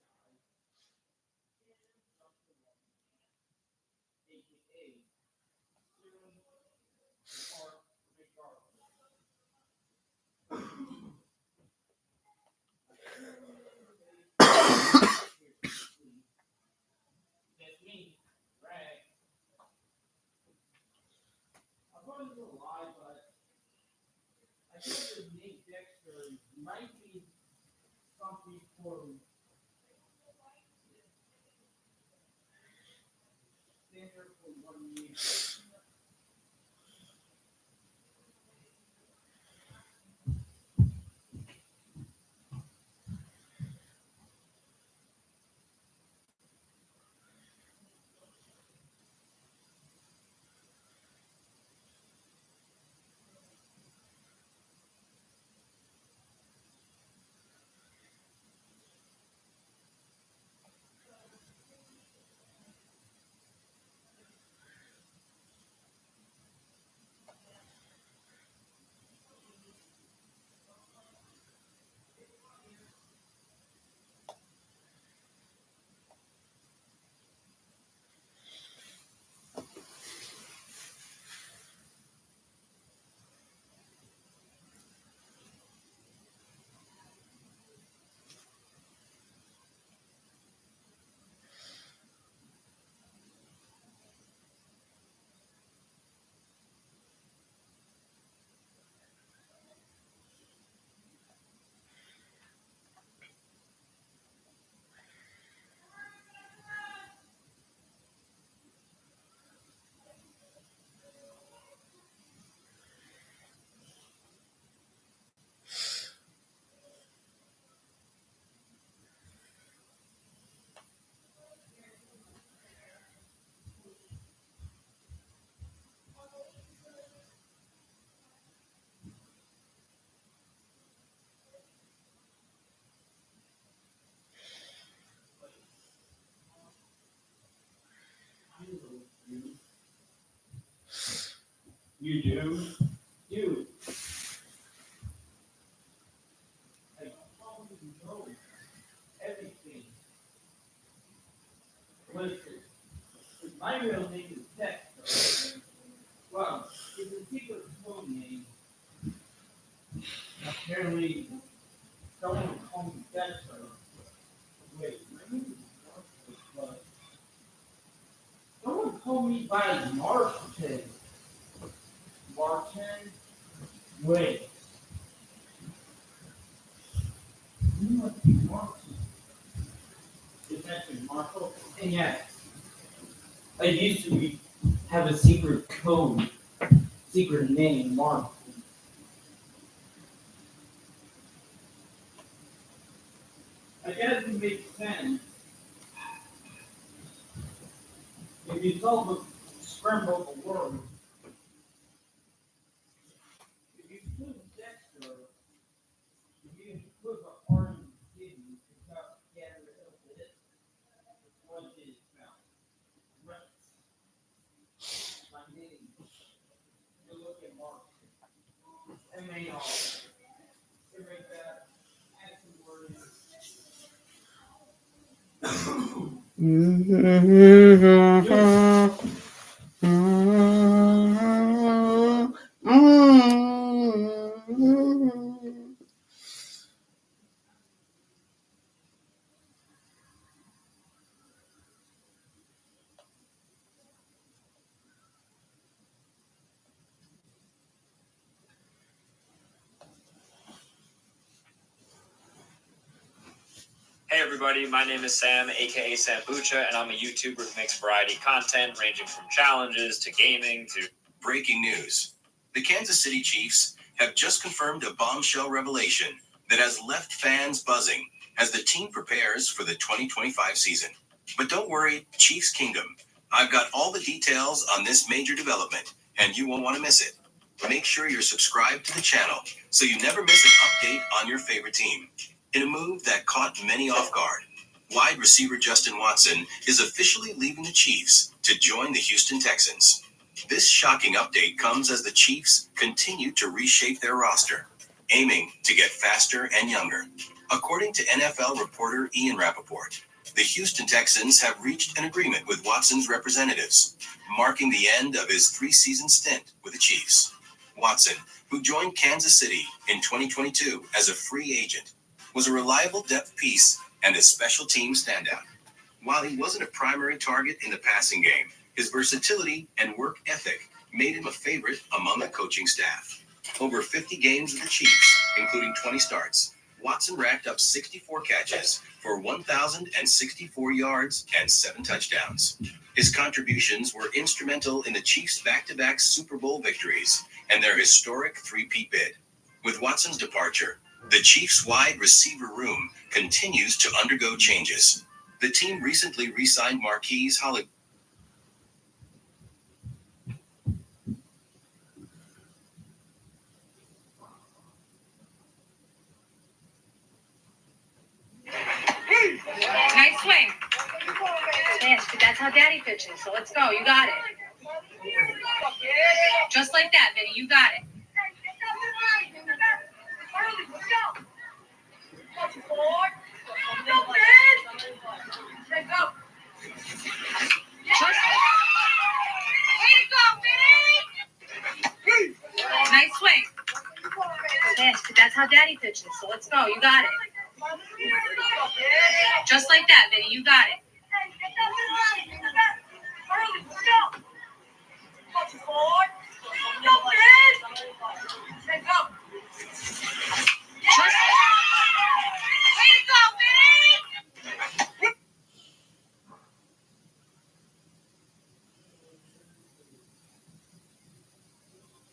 You do? You. Like, how do you know everything? Listen, my real name is Dexter. Well, it's a secret code name. Apparently, someone would call me Dexter. Wait, my name is Marcus, but someone called me by Martin. Martin? Wait. You must be Martin. It's actually Marco. And yes, I used to have a secret code, secret name, Marco. I guess it makes sense. If you solve a scramble of words, if you put Dexter, if you put the R in the city, you got to get rid of it. What is found? Right. My name. You look at Mark. M-A-R. You write that. Add some words. Hey everybody, my name is Sam, aka Sambucha, and I'm a YouTuber who makes variety content ranging from challenges to gaming to... Breaking news. The Kansas City Chiefs have just confirmed a bombshell revelation that has left fans buzzing as the team prepares for the 2025 season. But don't worry, Chiefs Kingdom. I've got all the details on this major development, and you won't want to miss it. Make sure you're subscribed to the channel so you never miss an update on your favorite team. In a move that caught many off guard, wide receiver Justin Watson is officially leaving the Chiefs to join the Houston Texans. This shocking update comes as the Chiefs continue to reshape their roster, aiming to get faster and younger. According to NFL reporter Ian Rappaport, the Houston Texans have reached an agreement with Watson's representatives, marking the end of his 3-season stint with the Chiefs. Watson, who joined Kansas City in 2022 as a free agent, was a reliable depth piece and a special team standout. While he wasn't a primary target in the passing game, his versatility and work ethic made him a favorite among the coaching staff. Over 50 games with the Chiefs, including 20 starts, Watson racked up 64 catches for 1,064 yards and 7 touchdowns. His contributions were instrumental in the Chiefs' back-to-back Super Bowl victories and their historic three-peat bid. With Watson's departure, the Chiefs' wide receiver room continues to undergo changes. The team recently re-signed Marquise Hollywood. Nice swing. Yes, but that's how Daddy pitches. So let's go. You got it. Just like that, Vinny. You got it. Nice swing. Yes, but that's how Daddy pitches. So let's go. You got it. Just like that, Vinny. You got it.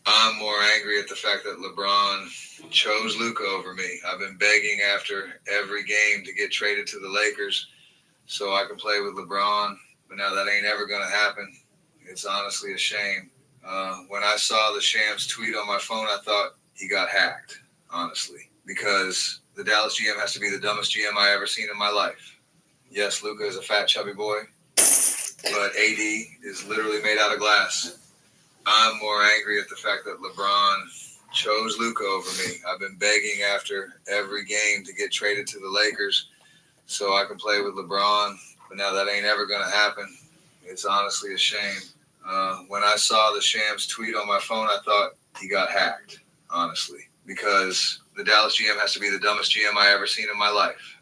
I'm more angry at the fact that LeBron chose Luka over me. I've been begging after every game to get traded to the Lakers so I can play with LeBron, but now that ain't ever going to happen. It's honestly a shame. When I saw the Shams tweet on my phone, I thought he got hacked, honestly, because the Dallas GM has to be the dumbest GM I ever seen in my life. Yes, Luka is a fat, chubby boy, but AD is literally made out of glass. I'm more angry at the fact that LeBron chose Luka over me. I've been begging after every game to get traded to the Lakers so I can play with LeBron, but now that ain't ever going to happen. It's honestly a shame. When I saw the Shams tweet on my phone, I thought he got hacked, honestly, because the Dallas GM has to be the dumbest GM I ever seen in my life.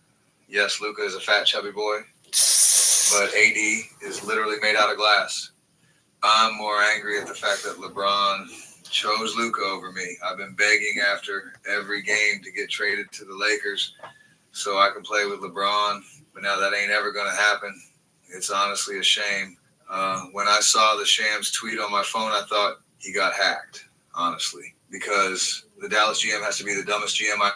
Yes, Luka is a fat, chubby boy, but AD is literally made out of glass. I'm more angry at the fact that LeBron chose Luka over me. I've been begging after every game to get traded to the Lakers so I can play with LeBron, but now that ain't ever going to happen. It's honestly a shame. When I saw the Shams tweet on my phone, I thought he got hacked, honestly, because the Dallas GM has to be the dumbest GM I...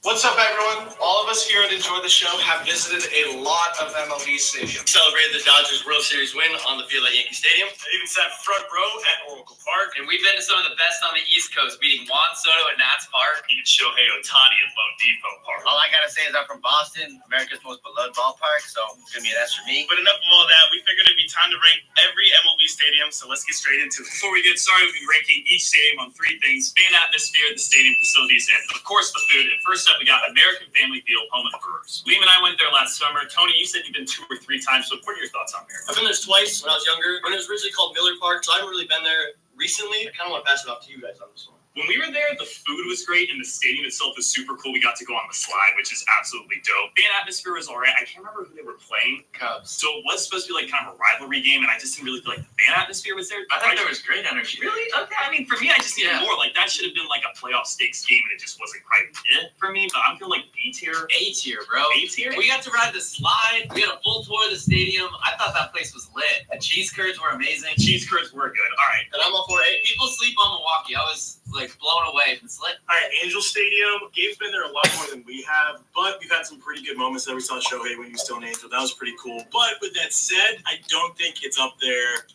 What's up, everyone? All of us here at Enjoy the Show have visited a lot of MLB stadiums. Celebrated the Dodgers World Series win on the field at Yankee Stadium. I even sat front row at Oracle Park. And we've been to some of the best on the East Coast, beating Juan Soto at Nats Park. Even Shohei Ohtani at Lone Depot Park. All I gotta say is I'm from Boston, America's most beloved ballpark, so it's gonna be an S for me. But enough of all that, we figured it'd be time to rank every MLB stadium, so let's get straight into it. Before we get started, we'll be ranking each stadium on 3 things: fan atmosphere, the stadium facilities, and of course the food. And first up, we got American Family Field, home of the Brewers. Liam and I went there last summer. Tony, you said you've been 2 or 3 times, so what are your thoughts on there? I've been there twice when I was younger. When it was originally called Miller Park, so I haven't really been there recently. I kind of want to pass it off to you guys on this one. When we were there, the food was great, and the stadium itself was super cool. We got to go on the slide, which is absolutely dope. Fan atmosphere was all right. I can't remember who they were playing. Cubs. So it was supposed to be like kind of a rivalry game, and I just didn't really feel like the fan atmosphere was there. I thought there was great energy. Really? Okay. I mean, for me, I just needed more. Like, that should have been like a playoff stakes game, and it just wasn't quite it for me. But I'm feeling like B tier. A tier, bro. A tier? We got to ride the slide. We had a full tour of the stadium. I thought that place was lit. The cheese curds were amazing. Cheese curds were good. All right. And I'm all for it. People sleep on Milwaukee. I was like blown away. It's lit. All right, Angel Stadium. Gabe's been there a lot more than we have, but we've had some pretty good moments there. We saw Shohei when he was still an Angel. That was pretty cool. But with that said, I don't think it's up there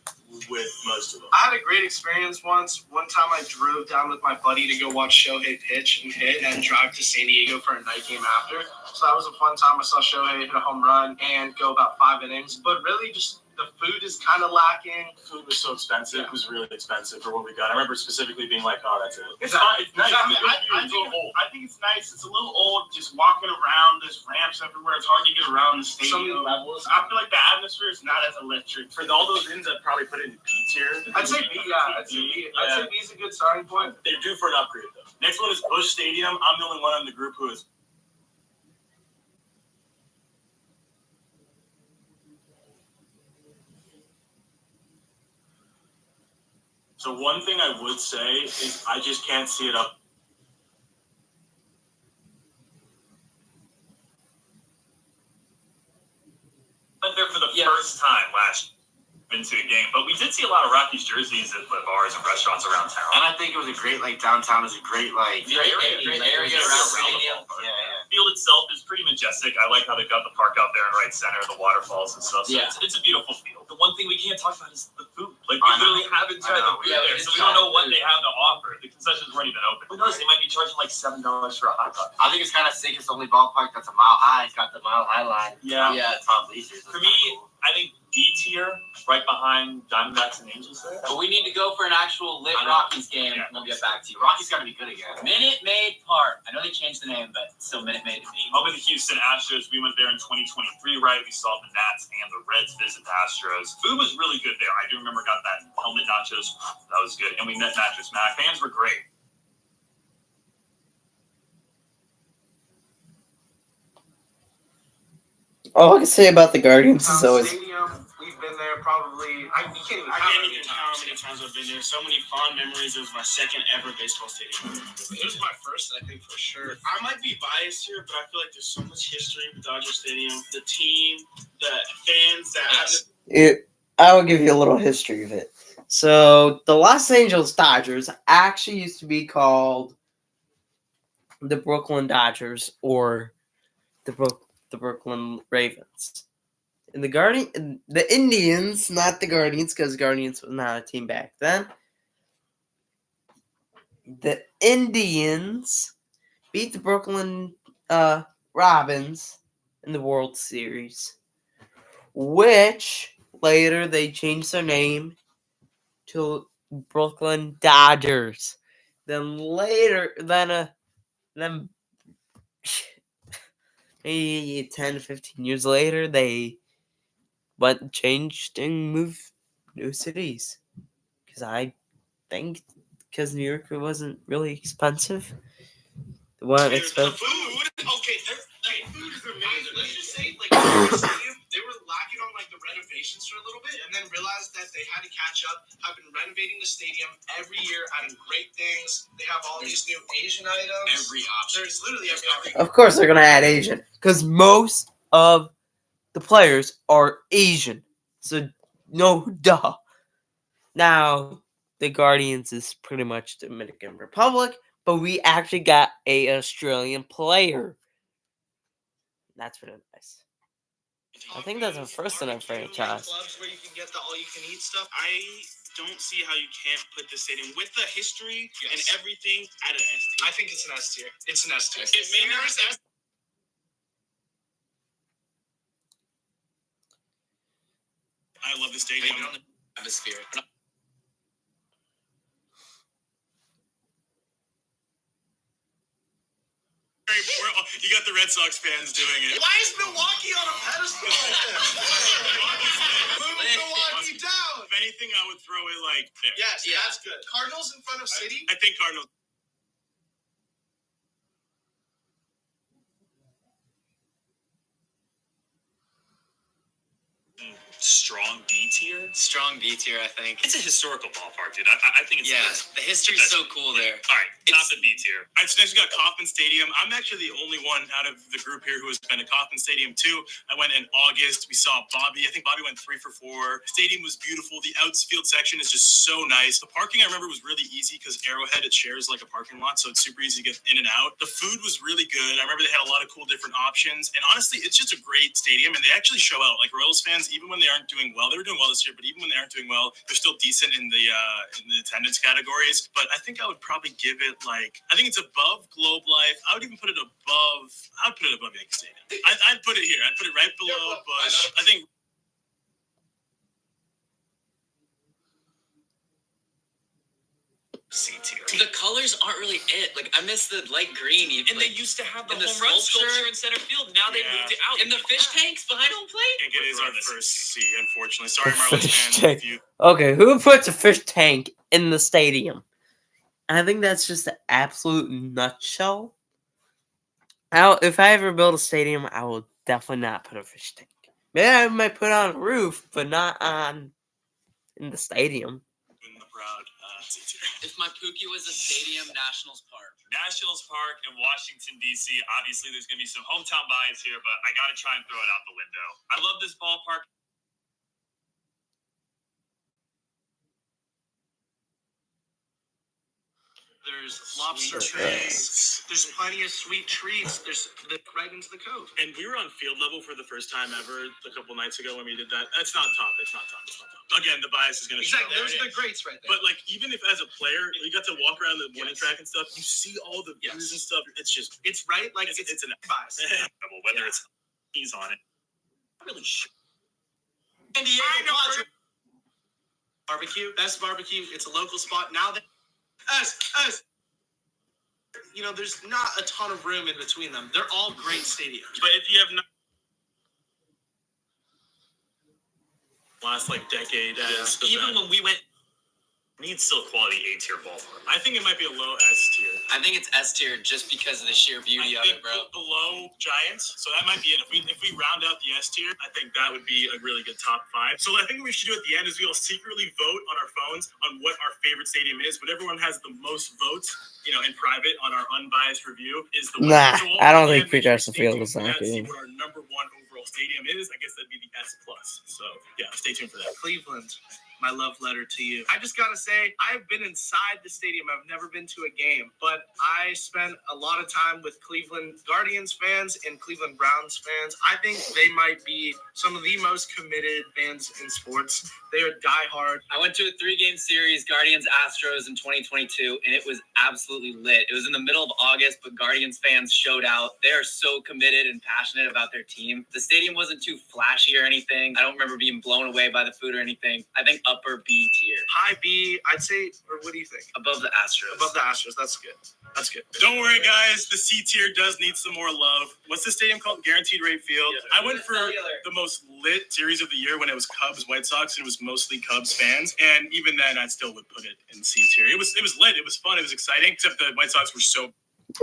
with most of them. I had a great experience once. One time I drove down with my buddy to go watch Shohei pitch and hit and drive to San Diego for a night game after. So that was a fun time. I saw Shohei hit a home run and go about 5 innings. But really just the food is kind of lacking. Food was so expensive. It was really expensive for what we got. I remember specifically being like, oh, that's it. It's fine. It's nice. I think it's nice. It's a little old just walking around. There's ramps everywhere. It's hard to get around the stadium. So many levels. I feel like the atmosphere is not as electric. For all those ends, I'd probably put it in B tier. I'd say B, yeah. I'd say B is a good starting point. They're due for an upgrade, though. Next one is Busch Stadium. I'm the only one in the group who is. So one thing I would say is I just can't see it up. Went there for the first time last into a game, but we did see a lot of Rockies jerseys at the bars and restaurants around town. And I think it was a great, like, downtown is a great, like, great area around the stadium. Field itself is pretty majestic. I like how they got the park out there in right center, the waterfalls and stuff. So it's a beautiful field. The one thing we can't talk about is the food. Like, we literally haven't tried the food there, so we don't know what they have to offer. The concessions weren't even open. Who knows? They might be charging like $7 for a hot dog. I think it's kind of sick. It's the only ballpark that's a mile high. It's got the mile high line. Yeah. Tom Leasers. For me, I think D tier, right behind Diamondbacks and Angels there. But we need to go for an actual lit Rockies game. And we'll get back to you. Rockies got to be good again. Minute Maid Park. I know they changed the name, but still Minute Maid to me. Home of the Houston Astros. We went there in 2023, right? We saw the Nats and the Reds visit the Astros. Food was really good there. I do remember got that helmet nachos. That was good. And we met Mattress Mac. Fans were great. All I can say about the Guardians is always. Stadium, we've been there probably. I can't even count how many times I've been there. So many fond memories. It was my second ever baseball stadium. It was my first, I think, for sure. I might be biased here, but I feel like there's so much history with Dodger Stadium. The team, the fans, I will give you a little history of it. So the Los Angeles Dodgers actually used to be called the Brooklyn Dodgers or the Brooklyn Ravens. And the Indians, not the Guardians, because Guardians was not a team back then. The Indians beat the Brooklyn Robins in the World Series, which later they changed their name to Brooklyn Dodgers. Then maybe 10 to 15 years later, they changed and moved new cities. Because I think New York wasn't really expensive. It wasn't expensive. Food, okay, food is amazing. Let's just say, like, they were lacking on like the renovations for a little bit, and then realized that they had to catch up. Have been renovating the stadium every year, adding great things. They have all these new Asian items. Every option. There's literally every option. Of course, they're gonna add Asian because most of the players are Asian. So no duh. Now the Guardians is pretty much Dominican Republic, but we actually got a Australian player. That's pretty nice. I think that's the first in our franchise. Clubs where you can get the all-you-can-eat stuff. I don't see how you can't put the stadium with the history and everything at an S tier. I think it's an S tier. It's an S tier. It may never S. I love the stadium. Atmosphere. You got the Red Sox fans doing it. Why is Milwaukee on a pedestal? Move Milwaukee down. If anything, I would throw it like there. Yes, yeah, that's good. Cardinals in front of City? I think Cardinals. Strong B tier? Strong B tier, I think. It's a historical ballpark, dude. I think it's... Yeah, the history's so cool there. All right, top the B tier. All right, so next we got Kauffman Stadium. I'm actually the only one out of the group here who has been to Kauffman Stadium, too. I went in August. We saw Bobby. I think Bobby went 3 for 4. Stadium was beautiful. The outfield section is just so nice. The parking, I remember, was really easy because Arrowhead, it shares like a parking lot, so it's super easy to get in and out. The food was really good. I remember they had a lot of cool different options. And honestly, it's just a great stadium, and they actually show out. Like, Royals fans, even when they aren't doing well, they were doing well this year, but even when they aren't doing well, they're still decent in the attendance categories. But I think I would probably give it like, I think it's above Globe Life. I would even put it above. I'd put it above Yankee Stadium. I'd put it here. I'd put it right below Busch. I think. C tier. The colors aren't really it. Like, I miss the light green. And they used to have the home run sculpture in center field. Now they moved it out. And the fish tanks behind home plate. I think it is our first C, unfortunately. Sorry, Marlins fans. Okay, who puts a fish tank in the stadium? I think that's just an absolute nutshell. If I ever build a stadium, I will definitely not put a fish tank. Maybe I might put it on a roof, but not in the stadium. If my Pookie was a stadium, Nationals Park. Nationals Park in Washington, D.C. Obviously, there's going to be some hometown bias here, but I got to try and throw it out the window. I love this ballpark. There's lobster treats. There's plenty of sweet treats. There's right into the cove. And we were on field level for the first time ever a couple nights ago when we did that. That's not top. It's not top. Again, the bias is going to show. Exactly. Those are the greats right there. But like, even if as a player, you got to walk around the morning track and stuff, you see all the views and stuff. It's just, it's right. Like it's an bias. Whether it's he's on it. Really sure. San Diego barbecue, best barbecue. It's a local spot now. You know, there's not a ton of room in between them. They're all great stadiums. But if you have not last like decade, even when we went, needs still quality A tier ballpark. I think it might be a low S tier. I think it's S tier just because of the sheer beauty of it, bro. Below Giants, so that might be it. If we round out the S tier, I think that would be a really good top 5. So I think what we should do at the end is we all secretly vote on our phones on what our favorite stadium is. But everyone has the most votes, you know, in private on our unbiased review is the Nah, so I don't think Progressive Field is that good. See what our number 1 overall stadium is. I guess that'd be the S+. So yeah, stay tuned for that. Cleveland. my love letter to you. I just gotta say, I've been inside the stadium. I've never been to a game, but I spent a lot of time with Cleveland Guardians fans and Cleveland Browns fans. I think they might be some of the most committed fans in sports. They are diehard. I went to a 3-game series, Guardians Astros in 2022, and it was absolutely lit. It was in the middle of August, but Guardians fans showed out. They are so committed and passionate about their team. The stadium wasn't too flashy or anything. I don't remember being blown away by the food or anything. I think upper B tier. High B, I'd say, or what do you think? Above the Astros. Above the Astros, that's good. That's good. Don't worry, guys. The C tier does need some more love. What's the stadium called? Guaranteed Rate Field. Yeah. I went for the most lit series of the year when it was Cubs White Sox, and it was mostly Cubs fans. And even then, I still would put it in C tier. It was lit. It was fun. It was exciting. Except the White Sox were so.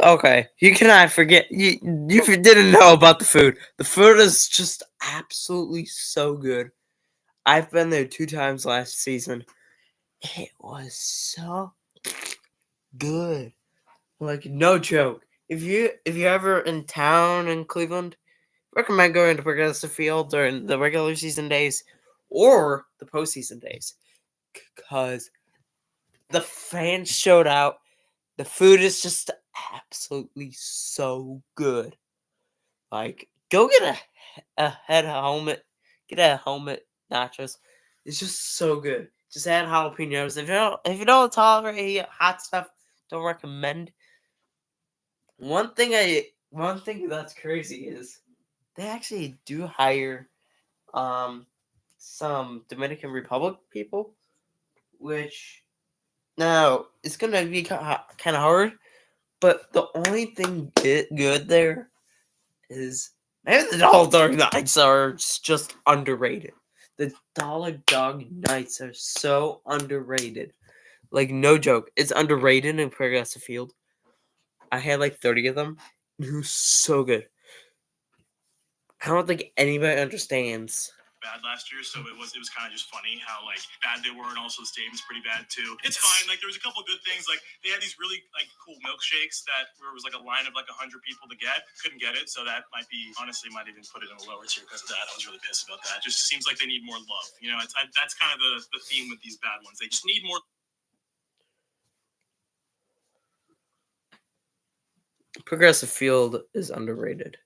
Okay, you cannot forget. You didn't know about the food. The food is just absolutely so good. I've been there 2 times last season. It was so good. Like, no joke. If you're ever in town in Cleveland, recommend going to Progressive Field during the regular season days or the postseason days, because the fans showed out. The food is just absolutely so good. Like, go get a head helmet, get a helmet nachos. It's just so good. Just add jalapenos. If you don't tolerate hot stuff, don't recommend. One thing that's crazy is they actually do hire some Dominican Republic people, which now it's gonna be kind of hard. But the only thing good there is maybe the Dollar Dog Nights are just underrated. The Dollar Dog Nights are so underrated. Like, no joke. It's underrated in Progressive Field. I had like 30 of them. It was so good. I don't think anybody understands. Bad last year, so it was kind of just funny how like bad they were, and also the stadium's pretty bad too. It's fine. Like, there was a couple good things. Like, they had these really like cool milkshakes that where it was like a line of like 100 people to get. Couldn't get it, so that might even put it in a lower tier because of that. I was really pissed about that. Just seems like they need more love. You know, that's kind of the theme with these bad ones. They just need more. Progressive Field is underrated.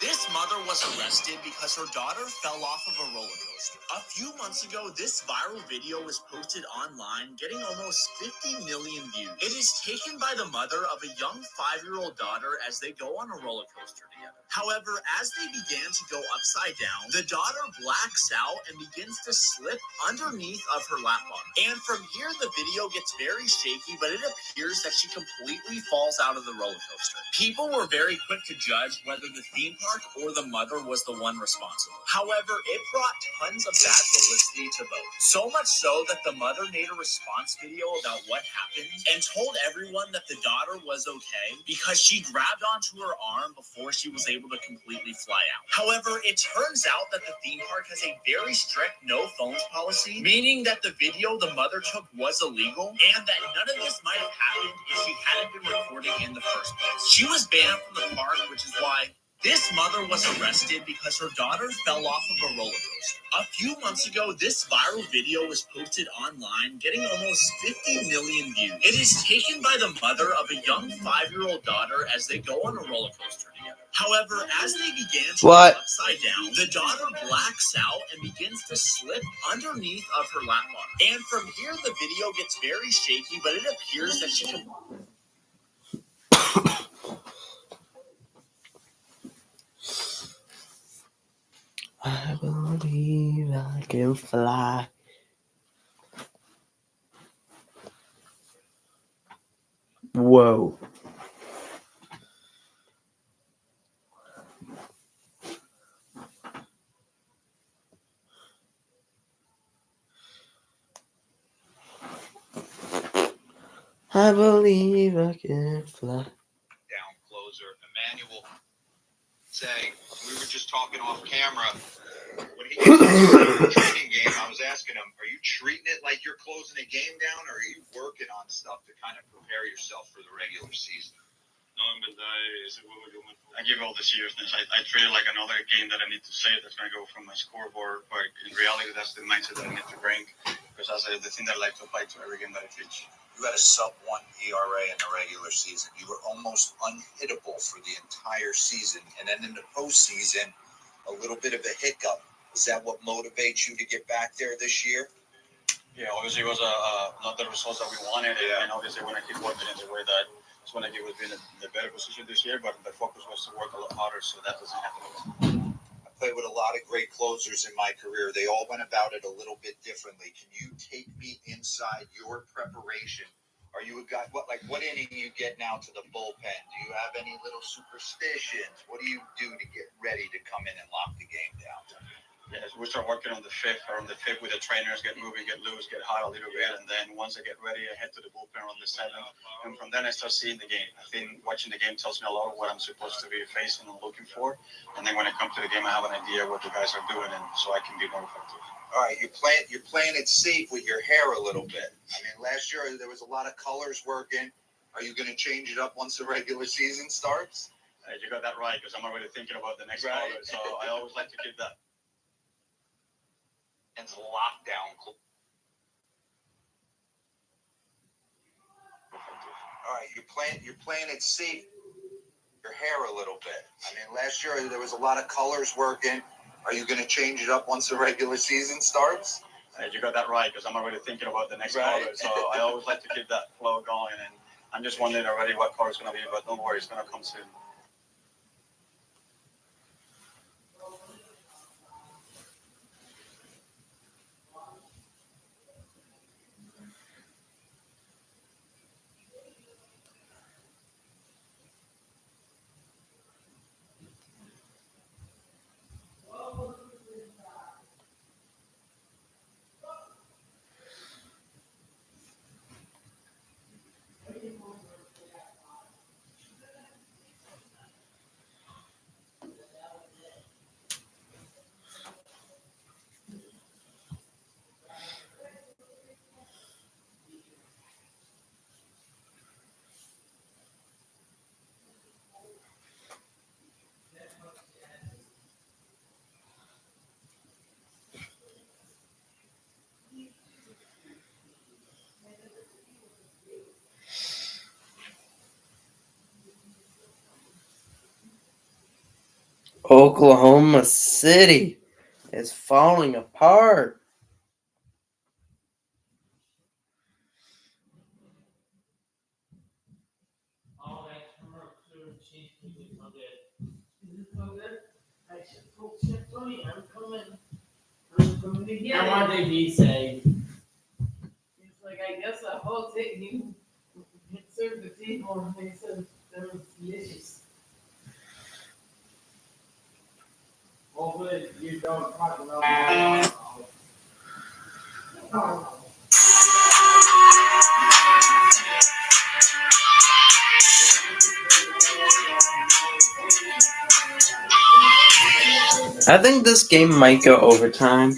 This mother was arrested because her daughter fell off of a roller coaster. A few months ago, this viral video was posted online, getting almost 50 million views. It is taken by the mother of a young 5-year-old daughter as they go on a roller coaster together. However, as they began to go upside down, the daughter blacks out and begins to slip underneath of her lap bar. And from here, the video gets very shaky, but it appears that she completely falls out of the roller coaster. People were very quick to judge whether the theme park or the mother mother was the one responsible. However, it brought tons of bad publicity to both. So much so that the mother made a response video about what happened and told everyone that the daughter was okay because she grabbed onto her arm before she was able to completely fly out. However, it turns out that the theme park has a very strict no phones policy, meaning that the video the mother took was illegal and that none of this might have happened if she hadn't been recording in the first place. She was banned from the park, which is why this mother was arrested because her daughter fell off of a roller coaster. A few months ago, this viral video was posted online, getting almost 50 million views. It is taken by the mother of a young 5-year-old daughter as they go on a roller coaster together. However, as they began to go upside down, the daughter blacks out and begins to slip underneath of her lap bar. And from here, the video gets very shaky, but it appears that she can... I believe I can fly. Whoa. I believe I can fly. Down closer, Emmanuel saying, we were just talking off camera. When he gets into the training game, I was asking him, are you treating it like you're closing a game down, or are you working on stuff to kind of prepare yourself for the regular season? No, en verdad, ese juego I give all the seriousness. I treat it like another game that I need to save that's going to go from my scoreboard, but in reality, that's the mindset that I need to bring, because that's the thing that I like to apply to every game that I teach. You had a sub-1 ERA in the regular season. You were almost unhittable for the entire season, and then in the postseason, a little bit of a hiccup. Is that what motivates you to get back there this year? Yeah, obviously it was not the results that we wanted, and obviously when I keep working in the way that Swanaki was in the better position this year, but the focus was to work a lot harder, so that doesn't happen. I played with a lot of great closers in my career. They all went about it a little bit differently. Can you take me inside your preparation? Are you a guy, what inning you get now to the bullpen? Do you have any little superstitions? What do you do to get ready to come in and lock the game down? Yes, we start working on the fifth with the trainers, get moving, get loose, get hot a little bit, and then once I get ready, I head to the bullpen on the seventh, and from then I start seeing the game. I think watching the game tells me a lot of what I'm supposed to be facing and looking for, and then when I come to the game, I have an idea what the guys are doing, and so I can be more effective. All right, you're playing it safe with your hair a little bit. I mean, last year there was a lot of colors working. Are you going to change it up once the regular season starts? You got that right, because I'm already thinking about the next color, so I always like to keep that. And lockdown. All right, you're playing it safe. Your hair a little bit. I mean, last year there was a lot of colors working. Are you going to change it up once the regular season starts? You got that right, because I'm already thinking about the next color, so I always like to keep that flow going, and I'm just wondering already what color it's going to be, but don't worry, it's going to come soon. Oklahoma City is falling apart. And what did he say? He's like, I guess I will take you. Serve the people, and he said, they're delicious. Hopefully you don't talk about I think this game might go overtime.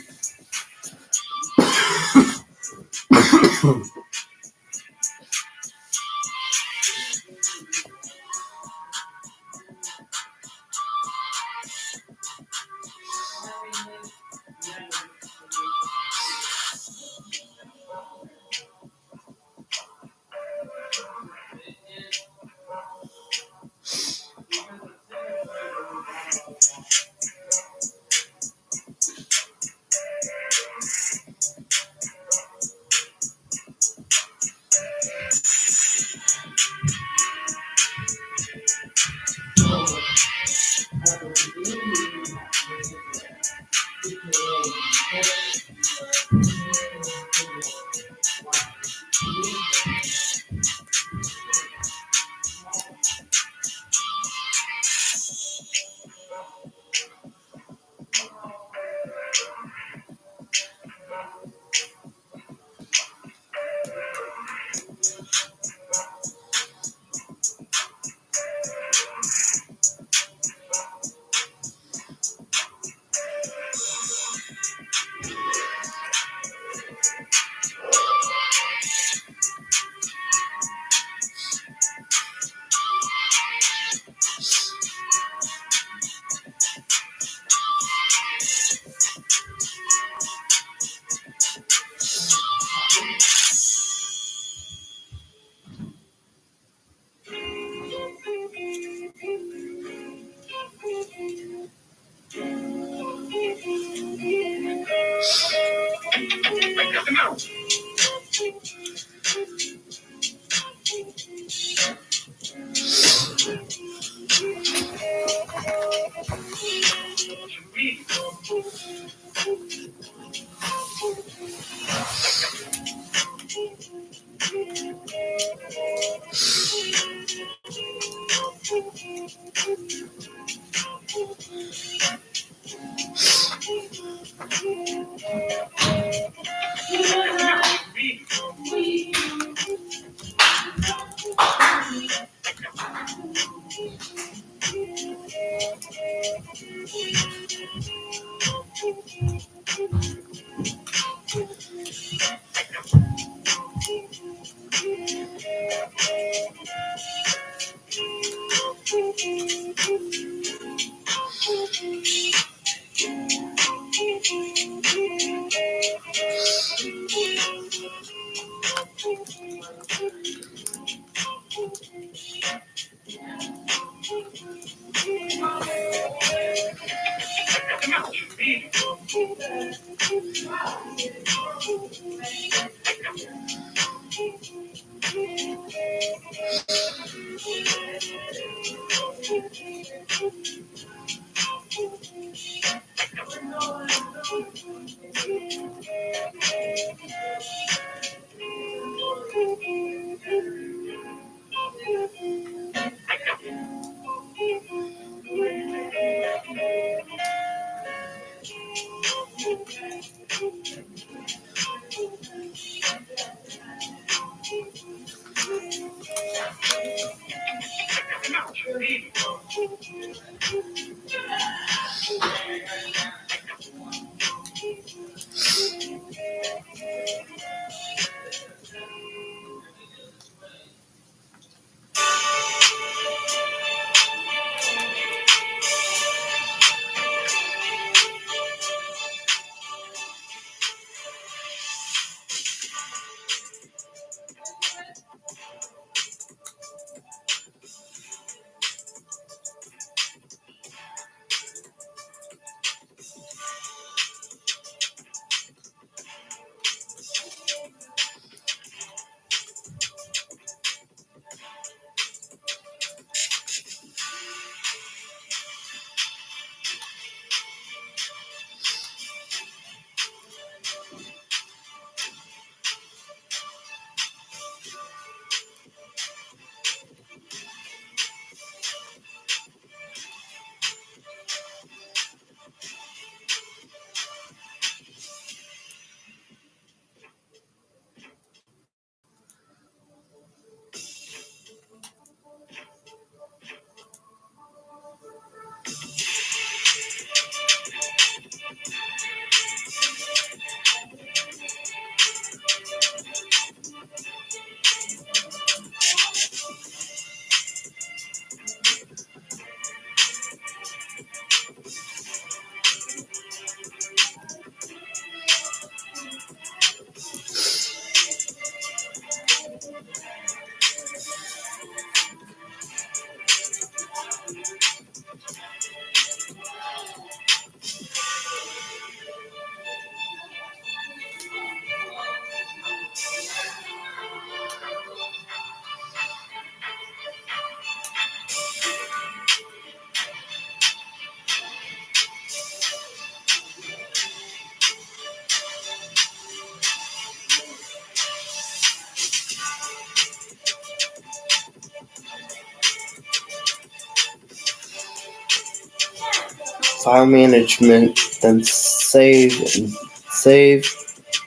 file management, then save,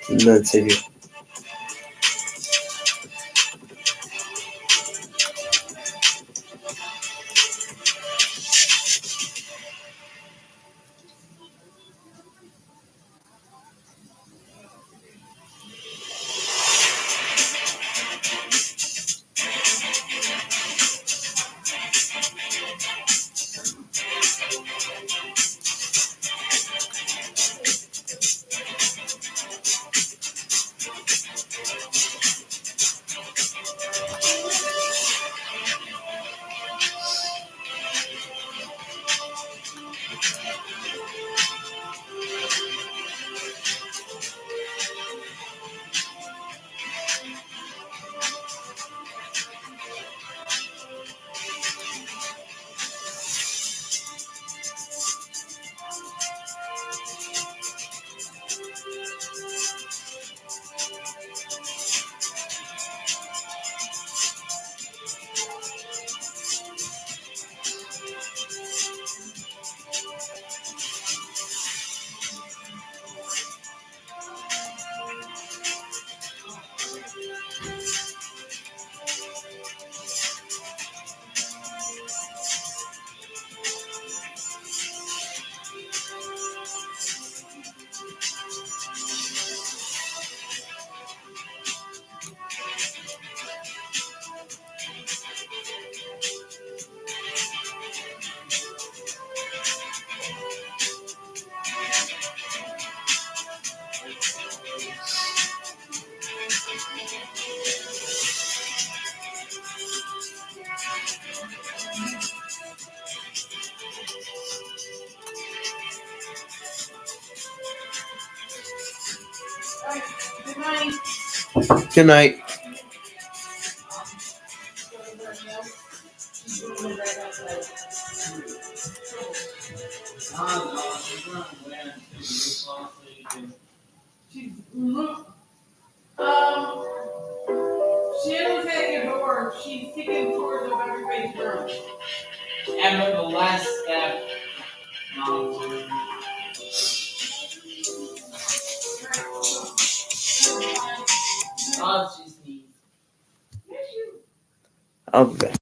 and then save you. Good night. She was at your door. She's taking tours of everybody's room. And the last step. Oh, she's neat. I'll be back.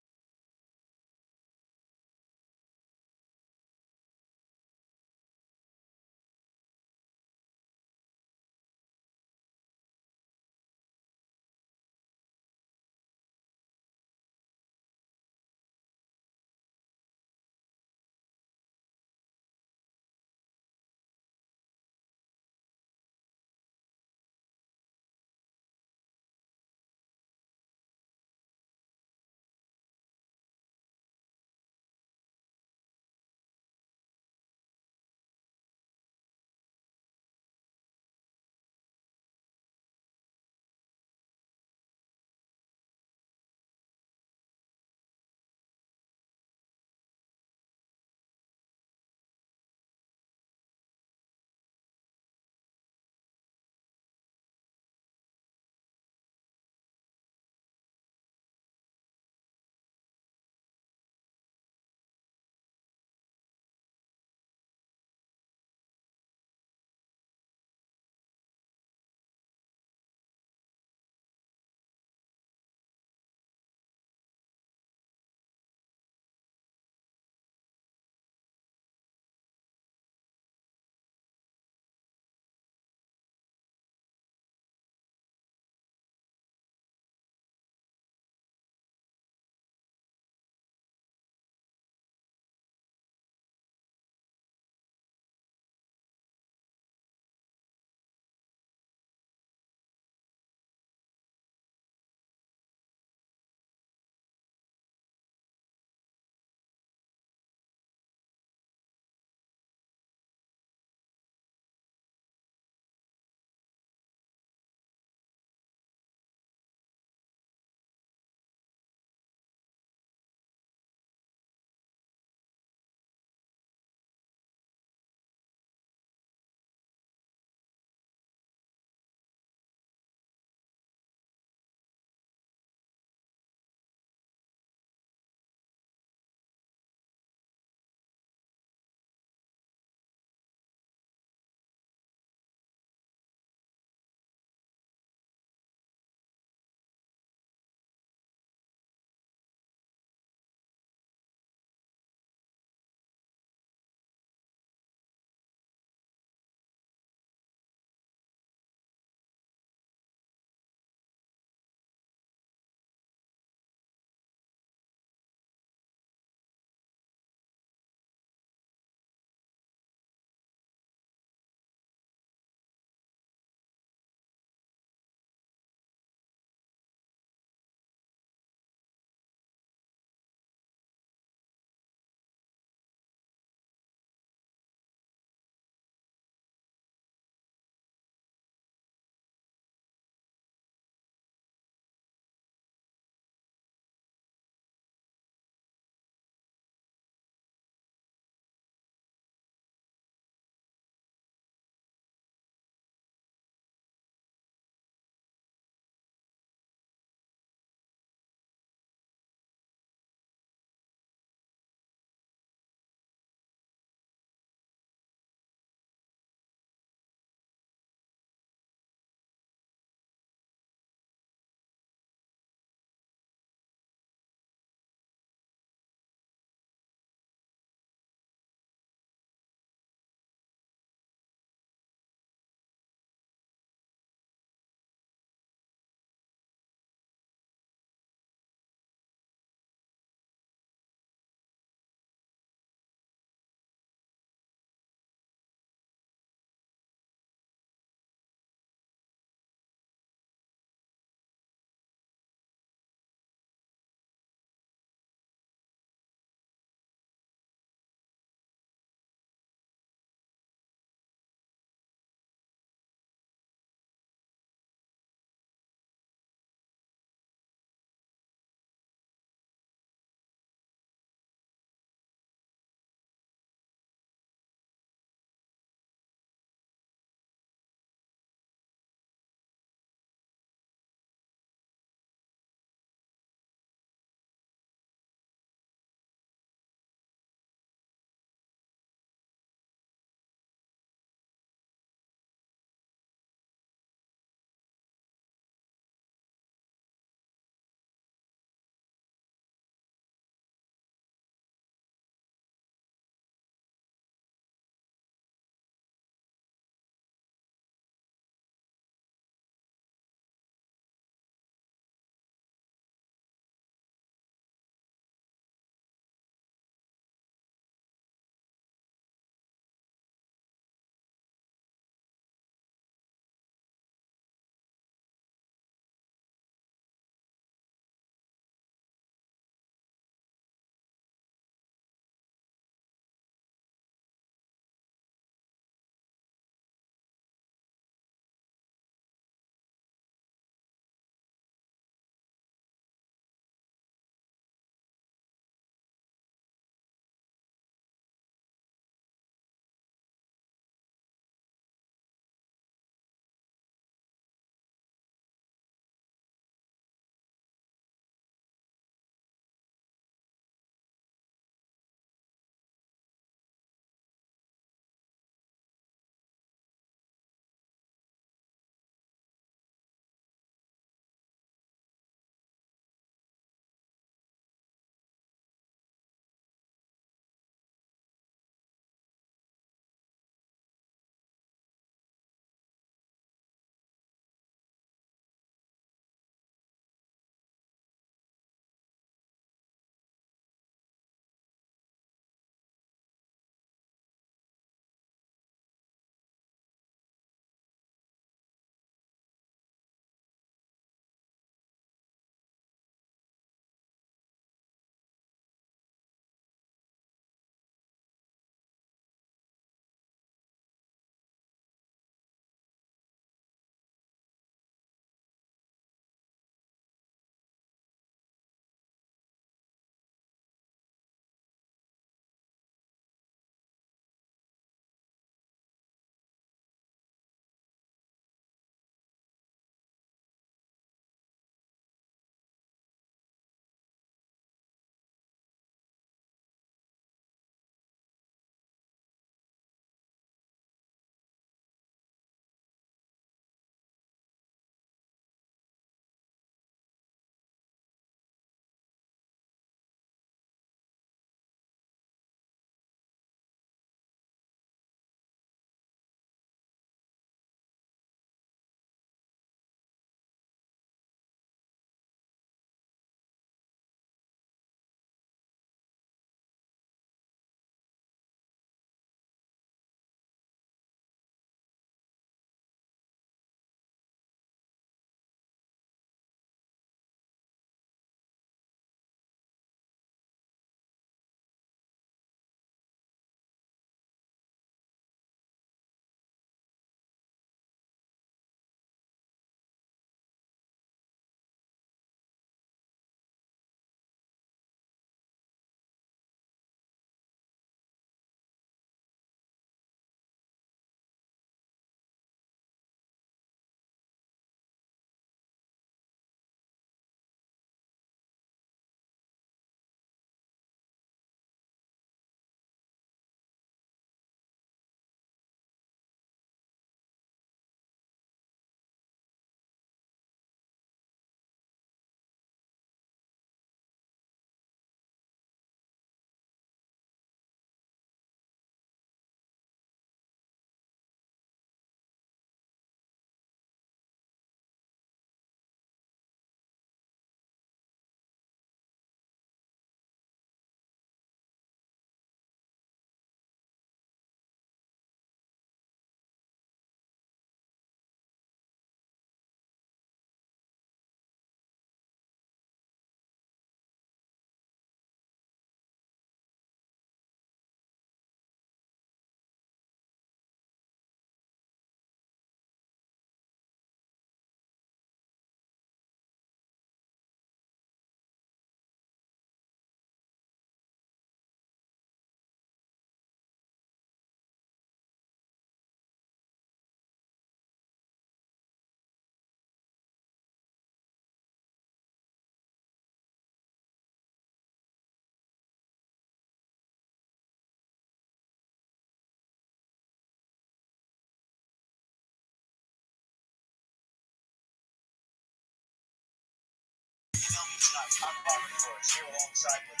I'm Robert Flores here alongside with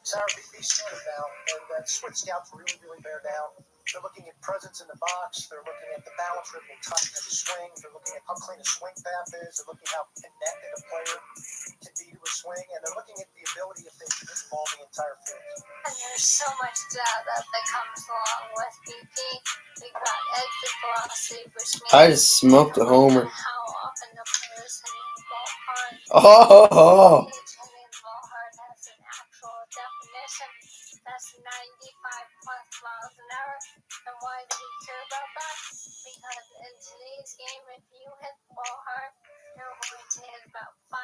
Sarah, these scouts now, and that's what scouts really bear down. They're looking at presence in the box. They're looking at the balance, rhythm, and timing of the swing. They're looking at how clean a swing path is. They're looking at how connected a player can be to a swing, and they're looking at the ability if they can hit the ball the entire field. And there's so much data that comes along with BP. We've got exit velocity, which means I just smoked a homer. how often the player is hitting the ball hard. Oh. Each hitting the ball hard has an actual definition. That's 95 plus miles an hour. And why do we care about that? Because in today's game, if you hit the ball hard, you're going to hit about 500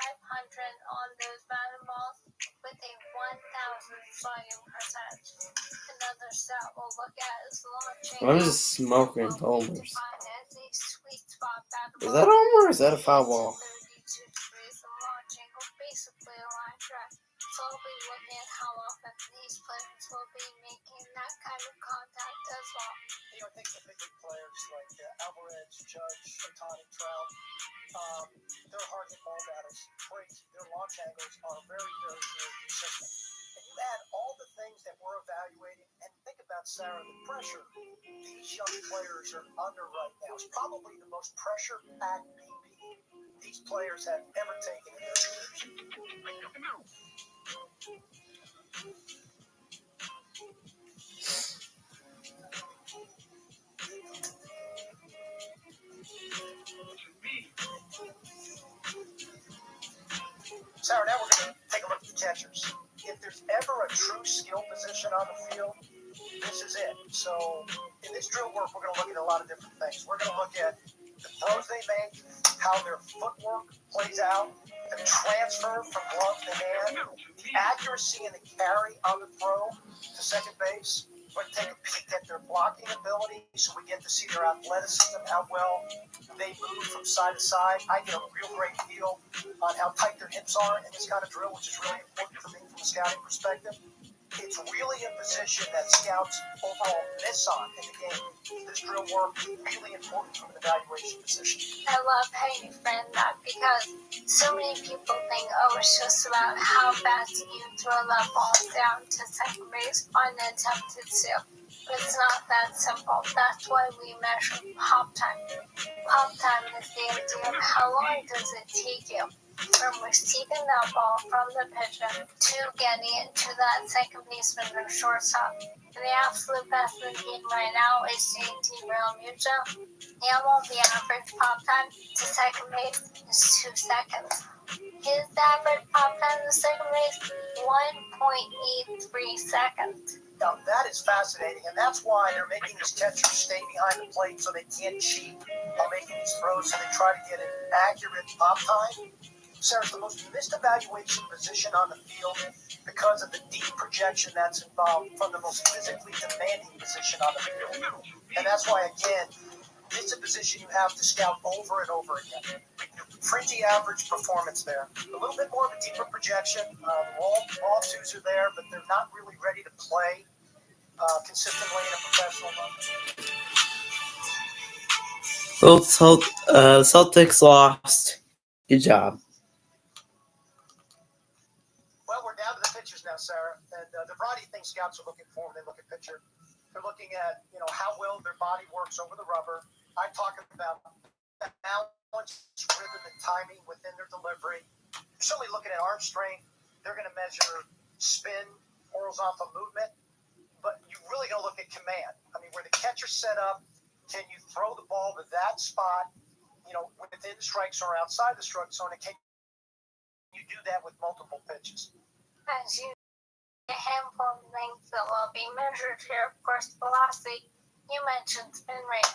on those batting balls with a 1,000 slugging percentage. Another stat we'll look at is launching. I'm just smoking homers. Defined as a sweet spot batting Is that a homer or is that a foul ball? 32 degrees of launch angle, basically a line drive. So we'll be looking at how often these players will be making that kind of contact as well. You know, I think the big players like Alvarez, Judge, Ohtani, Trout, they're hard hit ball batters. Great. Their launch angles are very, very, very consistent. And you add all the things that we're evaluating, and think about, Sarah, the pressure these young players are under right now is probably the most pressure-packed BP these players have ever taken in their careers. Sarah, now we're going to take a look at the catchers. If there's ever a true skill position on the field, this is it. So in this drill work, we're going to look at a lot of different things. We're going to look at the throws they make, how their footwork plays out, the transfer from glove to hand, the accuracy and the carry on the throw to second base. We're going to take a peek at their blocking ability so we get to see their athleticism, how well they move from side to side. I get a real great feel on how tight their hips are in this kind of drill, which is really important for me from a scouting perspective. It's really a position that scouts overall miss on in the game. This drill work is really important from an evaluation position. I love how you frame that because so many people think, oh, it's just about how fast you throw that ball down to second base on an attempted steal. But it's not that simple. That's why we measure pop time. Pop time is the idea of how long does it take you from receiving that ball from the pitcher to getting it to that second baseman or shortstop. And the absolute best in the game right now is JT Realmuto. The average pop time to second base is 2 seconds. His average pop time to second base, 1.83 seconds. Now, that is fascinating, and that's why they're making these catchers stay behind the plate so they can't cheat while making these throws, so they try to get an accurate pop time. Sarah, it's the most missed evaluation position on the field because of the deep projection that's involved from the most physically demanding position on the field. And that's why, again, it's a position you have to scout over and over again. Fringy average performance there. A little bit more of a deeper projection. Raw twos are there, but they're not really ready to play consistently in a professional level. Both Celtics lost. Good job. Well, we're down to the pitchers now, Sarah. And the variety of things scouts are looking for when they look at pitcher. They're looking at, how well their body works over the rubber. I talk about balance, rhythm, and timing within their delivery. They're certainly looking at arm strength. They're going to measure spin, horizontal movement. But you're really going to look at command. I mean, where the catcher's set up, can you throw the ball to that spot, within the strike zone or outside the strike zone? And can you do that with multiple pitches? As you a handful of things that will be measured here, of course, velocity. You mentioned spin rate.